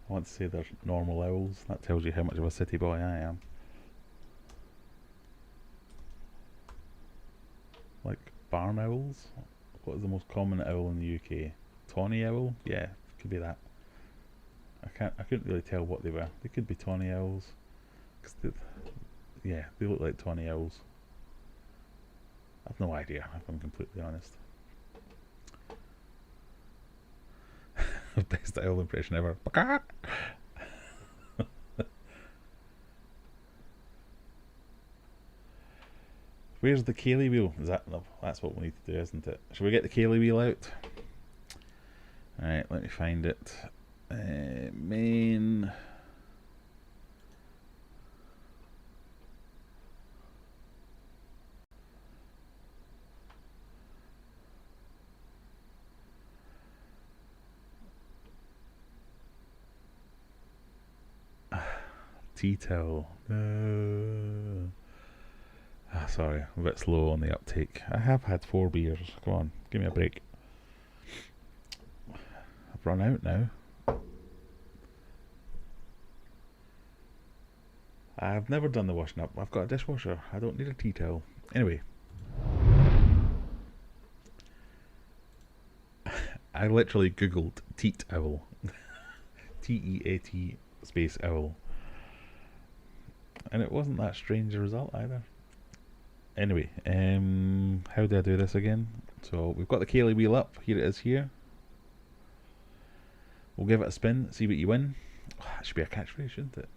I want to say they're normal owls. That tells you how much of a city boy I am. Like barn owls? What is the most common owl in the UK? Tawny owl? Yeah, could be that. I couldn't really tell what they were. They could be tawny owls. Yeah, they look like tawny owls. I've no idea, if I'm completely honest. Best owl impression ever. Where's the Kaylee wheel? Is that no? That's what we need to do, isn't it? Shall we get the Kaylee wheel out? Alright, let me find it. Main. Tea towel. Sorry, I'm a bit slow on the uptake. I have had 4 beers. Come on, give me a break. I've run out now. I've never done the washing up. I've got a dishwasher. I don't need a tea towel. Anyway. I literally googled teat owl. T-E-A-T space owl. And it wasn't that strange a result either. Anyway, how do I do this again? So we've got the Kaylee wheel up. Here it is here. We'll give it a spin, see what you win. That should be a catchphrase, shouldn't it?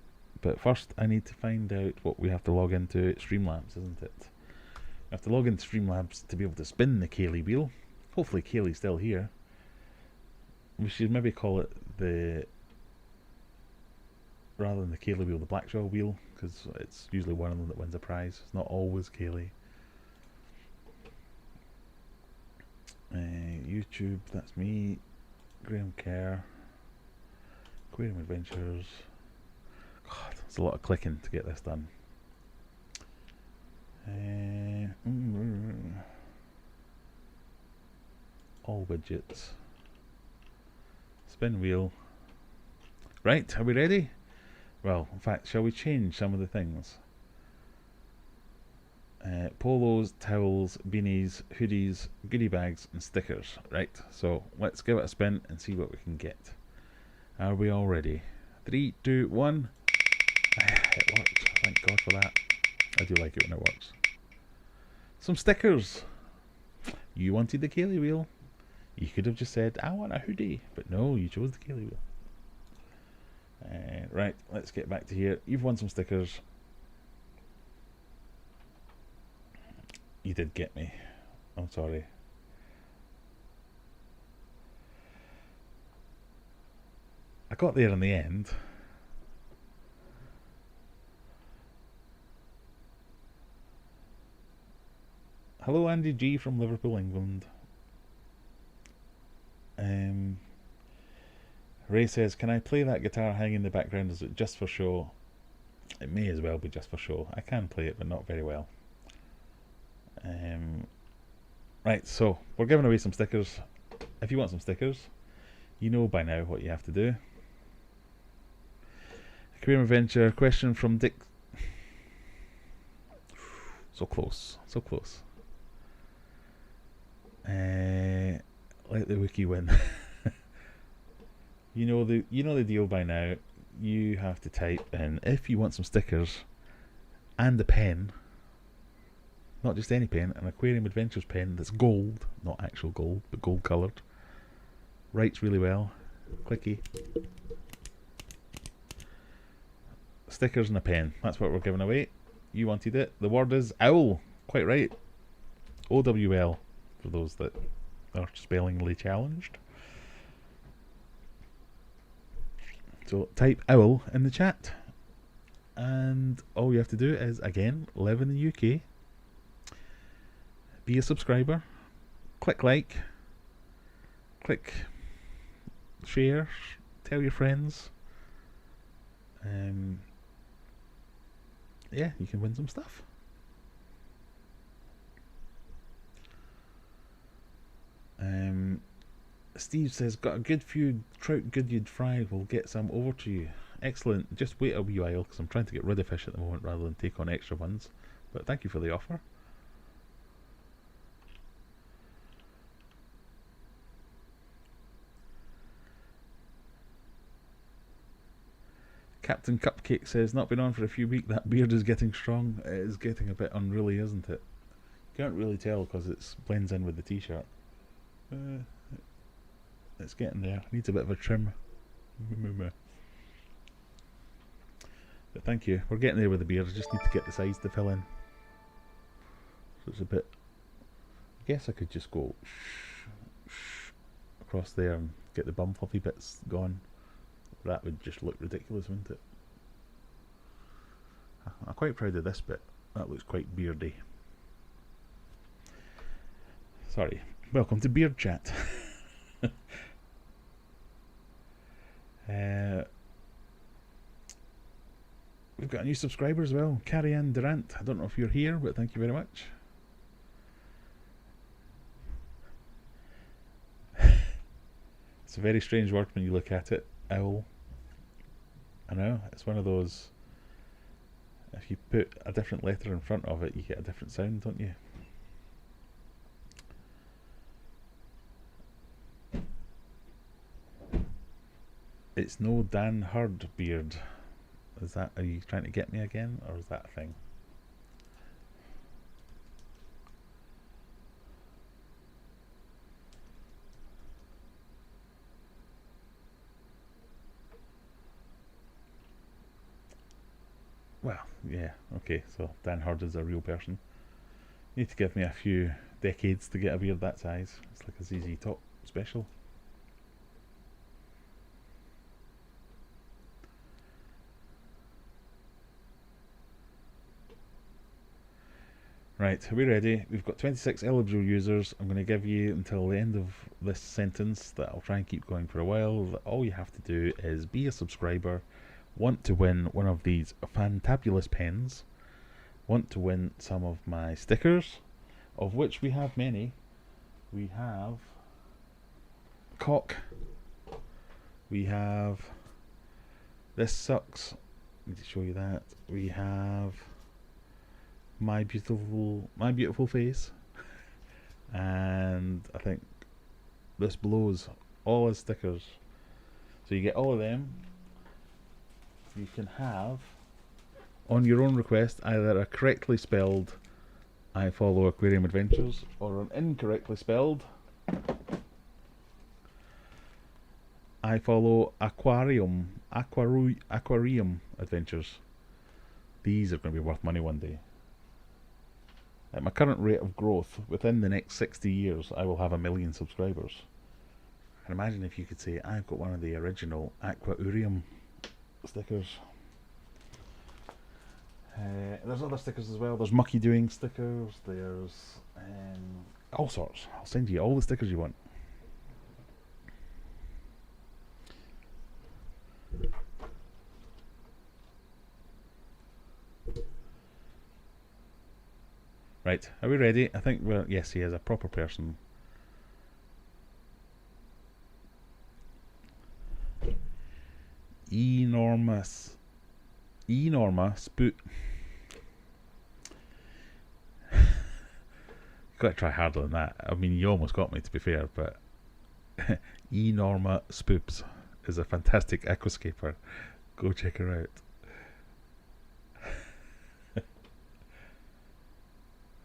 But first I need to find out what we have to log into Streamlabs, isn't it? We have to log into Streamlabs to be able to spin the Kaylee wheel. Hopefully Kaylee's still here. We should maybe call it the... rather than the Kaylee wheel, the Blackshaw wheel, because it's usually one of them that wins a prize. It's not always Kaylee. YouTube, that's me. Graham Kerr. Aquarium Adventures. God, it's a lot of clicking to get this done. All widgets. Spin wheel. Right, are we ready? Well, in fact, shall we change some of the things? Polos, towels, beanies, hoodies, goodie bags and stickers. Right, so let's give it a spin and see what we can get. Are we all ready? 3, 2, 1. It worked. Thank God for that. I do like it when it works. Some stickers. You wanted the Kaylee wheel. You could have just said, I want a hoodie. But no, you chose the Kaylee wheel. Right, let's get back to here. You've won some stickers. You did get me. I'm sorry. I got there in the end. Hello, Andy G from Liverpool, England. Ray says, can I play that guitar hanging in the background? Is it just for show? It may as well be just for show. I can play it, but not very well. Right, so we're giving away some stickers. If you want some stickers, you know by now what you have to do. Aquarium Adventure question from Dick. So close, so close. Let the wiki win. You know the deal by now. You have to type in, if you want some stickers and a pen, not just any pen, an Aquarium Adventures pen that's gold, not actual gold, but gold coloured. Writes really well. Clicky. Stickers and a pen. That's what we're giving away. You wanted it. The word is owl. Quite right. OWL for those that are spellingly challenged. So type owl in the chat. And all you have to do is, again, live in the UK. Be a subscriber. Click like. Click share. Tell your friends. Yeah, you can win some stuff. Steve says, got a good few trout good you'd fry, we'll get some over to you. Excellent, just wait a wee while because I'm trying to get rid of fish at the moment rather than take on extra ones, but thank you for the offer. Captain Cupcake says, not been on for a few weeks, that beard is getting strong. It is getting a bit unruly, isn't it? Can't really tell because it blends in with the t-shirt. It's getting there. Needs a bit of a trim. But thank you. We're getting there with the beard. I just need to get the sides to fill in. So it's a bit... I guess I could just go across there and get the bum fluffy bits gone. That would just look ridiculous, wouldn't it? I'm quite proud of this bit. That looks quite beardy. Sorry. Welcome to Beard Chat. We've got a new subscriber as well, Carrie Ann Durant. I don't know if you're here, but thank you very much. It's a very strange word when you look at it, owl. I know, it's one of those, if you put a different letter in front of it, you get a different sound, don't you? It's no Dan Hurd beard. Is that, are you trying to get me again, or is that a thing? Well, yeah, okay, so Dan Hurd is a real person. You need to give me a few decades to get a beard that size. It's like a ZZ Top special. Right, are we ready? We've got 26 eligible users. I'm going to give you until the end of this sentence that I'll try and keep going for a while. All you have to do is be a subscriber, want to win one of these fantabulous pens, want to win some of my stickers, of which we have many. We have Cock, we have This Sucks, I need to show you that, we have my beautiful face, and I think this blows all his stickers. So you get all of them. You can have, on your own request, either a correctly spelled I follow Aquarium Adventures or an incorrectly spelled I follow Aquarium Adventures. These are going to be worth money one day. At my current rate of growth, within the next 60 years, I will have 1 million subscribers. And imagine if you could say, I've got one of the original Aquarium stickers. There's other stickers as well. There's Mucky Doing stickers. There's all sorts. I'll send you all the stickers you want. Right, are we ready? I think we're... Yes, he is a proper person. Enorma Spoot. Gotta try harder than that. I mean, you almost got me, to be fair, but Enorma Spoops is a fantastic aquascaper. Go check her out.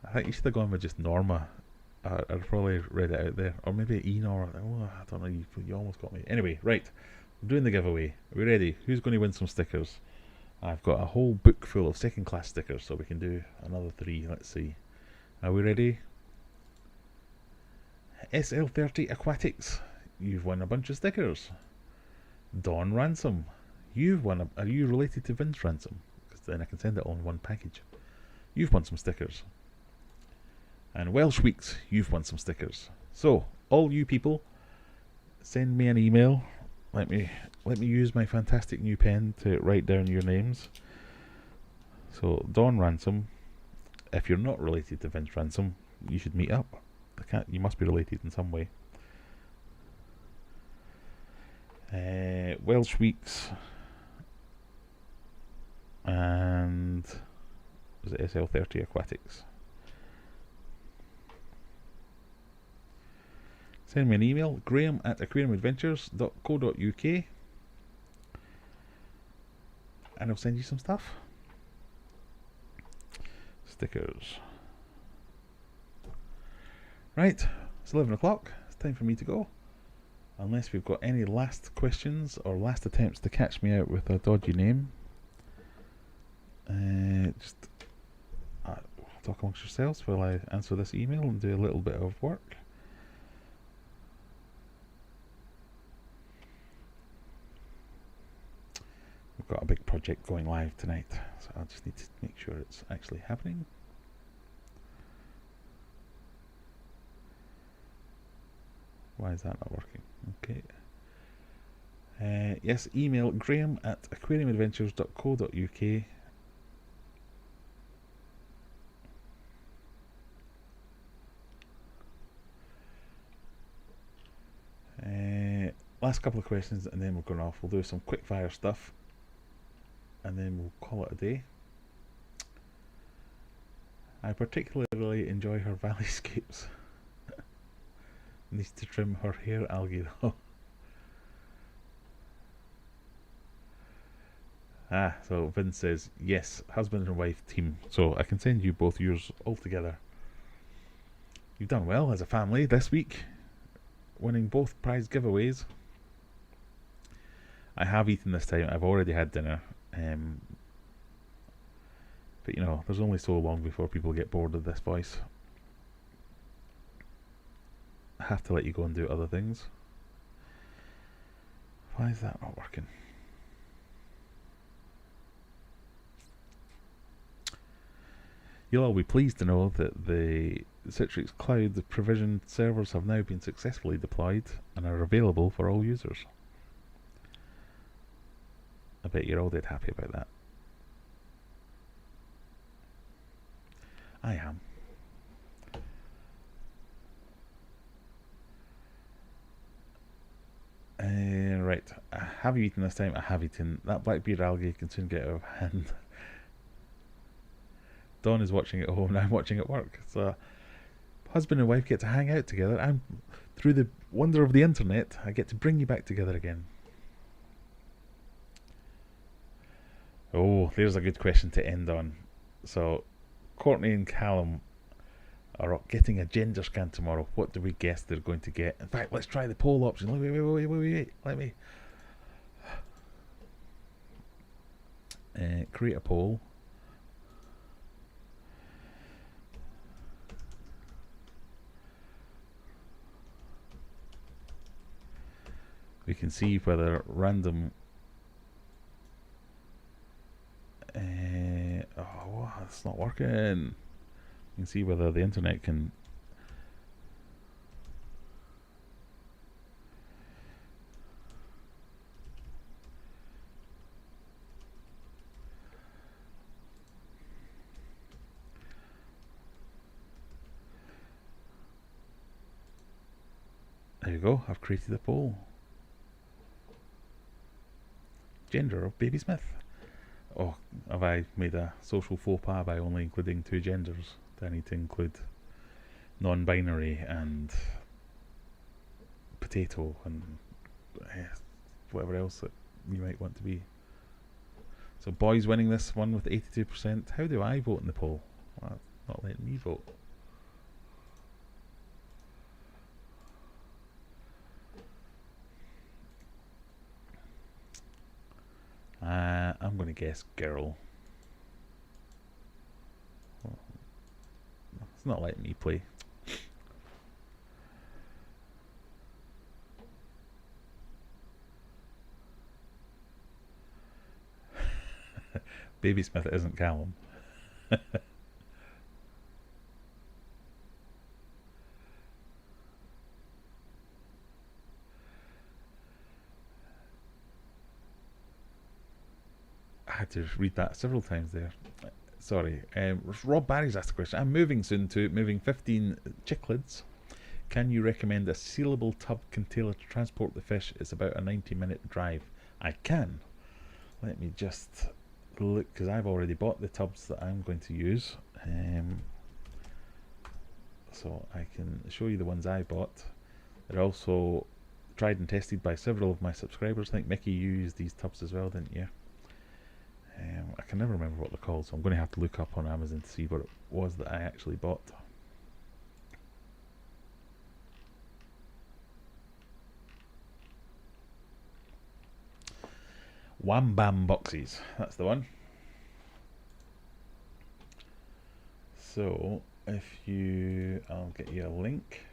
I think you should have gone with just Norma. I'd probably read it out there. Or maybe Enor. Oh, I don't know, you almost got me. Anyway, right. I'm doing the giveaway. Are we ready? Who's going to win some stickers? I've got a whole book full of second class stickers, so we can do another 3. Let's see. Are we ready? SL30 Aquatics. You've won a bunch of stickers. Dawn Ransom. You've won are you related to Vince Ransom? Because then I can send it all in one package. You've won some stickers. And Welsh Weeks, you've won some stickers. So, all you people, send me an email. Let me use my fantastic new pen to write down your names. So, Dawn Ransom, if you're not related to Vince Ransom, you should meet up. You must be related in some way. Welsh Weeks, and was it SL30 Aquatics? Send me an email, graham@aquariumadventures.co.uk, and I'll send you some stuff. Stickers. Right, it's 11 o'clock. It's time for me to go. Unless we've got any last questions or last attempts to catch me out with a dodgy name. Talk amongst yourselves while I answer this email and do a little bit of work. We've got a big project going live tonight, so I just need to make sure it's actually happening. Why is that not working? Okay. Yes, email graham@aquariumadventures.co.uk. Last couple of questions and then we're going off. We'll do some quick fire stuff and then we'll call it a day. I particularly enjoy her valleyscapes. Needs to trim her hair algae though. So Vince says, yes, husband and wife team. So I can send you both yours all together. You've done well as a family this week, winning both prize giveaways. I have eaten this time. I've already had dinner. But you know, there's only so long before people get bored of this voice. I have to let you go and do other things. Why is that not working? You'll all be pleased to know that the Citrix Cloud provision servers have now been successfully deployed and are available for all users. I bet you're all dead happy about that. I am. Right, have you eaten this time? I have eaten. That blackbeard algae can soon get out of hand. Dawn is watching at home and I'm watching at work. So husband and wife get to hang out together. And through the wonder of the internet, I get to bring you back together again. Oh, there's a good question to end on. So, Courtney and Callum are getting a gender scan tomorrow. What do we guess they're going to get? In fact, let's try the poll option. Wait. Let me create a poll. We can see whether random. Oh, it's not working. You can see whether the internet can. There you go. I've created a poll. Gender of Baby Smith. Oh, have I made a social faux pas by only including 2 genders? Do I need to include non-binary and potato and whatever else that you might want to be? So boys winning this one with 82%. How do I vote in the poll? Well, not letting me vote. I'm going to guess girl. Oh, it's not letting me play. Baby Smith isn't Callum. I had to read that several times there. Sorry. Rob Barry's asked a question. I'm moving soon to moving 15 cichlids. Can you recommend a sealable tub container to transport the fish? It's about a 90-minute drive. I can. Let me just look, because I've already bought the tubs that I'm going to use. So I can show you the ones I bought. They're also tried and tested by several of my subscribers. I think Mickey, you used these tubs as well, didn't you? I can never remember what they're called, so I'm going to have to look up on Amazon to see what it was that I actually bought. Wham Bam Boxies, that's the one. So if you, I'll get you a link.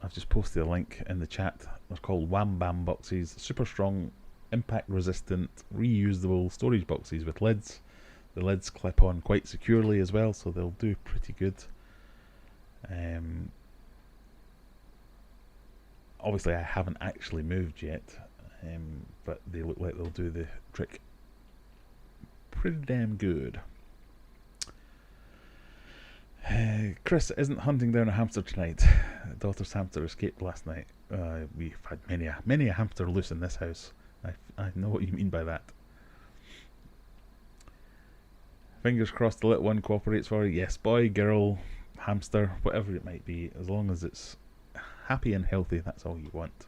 I've just posted a link in the chat. They're called Wham Bam Boxes. Super strong, impact resistant, reusable storage boxes with lids. The lids clip on quite securely as well, so they'll do pretty good. Obviously I haven't actually moved yet, but they look like they'll do the trick pretty damn good. Chris isn't hunting down a hamster tonight. Daughter's hamster escaped last night. We've had many a hamster loose in this house. I know what you mean by that. Fingers crossed the little one cooperates for you. Yes, boy, girl, hamster, whatever it might be, as long as it's happy and healthy, that's all you want.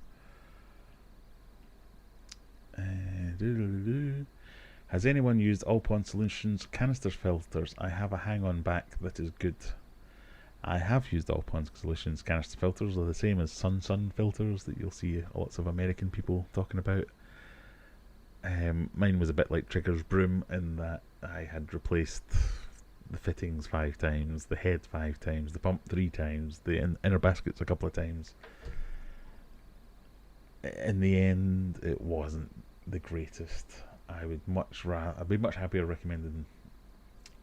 Has anyone used Allpond Solutions canister filters? I have a hang-on back that is good. I have used Allpond Solutions canister filters. They're the same as Sun filters that you'll see lots of American people talking about. Mine was a bit like Trigger's broom in that I had replaced the fittings 5 times, the head 5 times, the pump 3 times, the inner baskets a couple of times. In the end, it wasn't the greatest. I'd be much happier recommending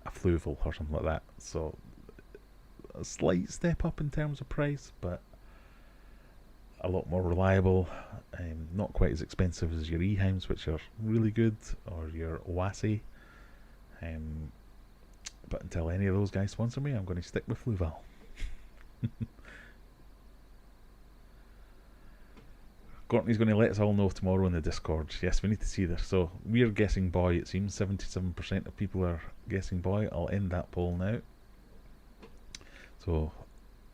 a Fluval or something like that. So a slight step up in terms of price, but a lot more reliable. Not quite as expensive as your Eheims, which are really good, or your Oasi. But until any of those guys sponsor me, I'm going to stick with Fluval. Courtney's going to let us all know tomorrow in the Discord. Yes, we need to see this. So we're guessing boy. It seems 77% of people are guessing boy. I'll end that poll now. So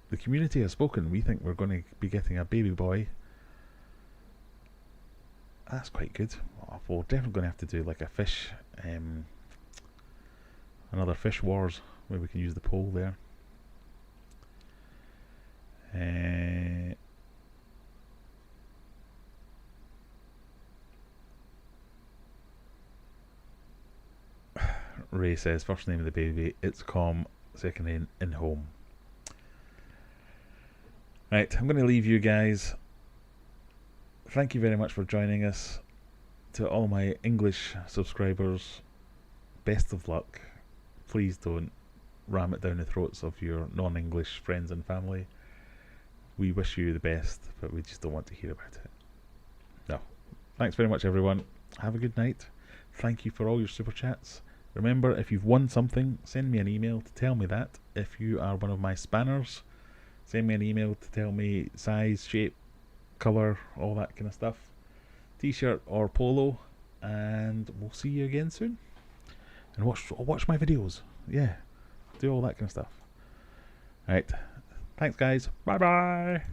the community has spoken. We think we're going to be getting a baby boy. That's quite good. We're definitely going to have to do like a fish, another fish wars where we can use the poll there. Ray says first name of the baby, it's Com, second name in home. Right, I'm going to leave you guys. Thank you very much for joining us. To all my English subscribers, best of luck. Please don't ram it down the throats of your non-English friends and family. We wish you the best, but we just don't want to hear about it. No. Thanks very much, everyone. Have a good night. Thank you for all your super chats. Remember, if you've won something, send me an email to tell me that. If you are one of my spanners, send me an email to tell me size, shape, colour, all that kind of stuff. T-shirt or polo, and we'll see you again soon. And watch my videos. Yeah, do all that kind of stuff. Right, thanks guys. Bye bye.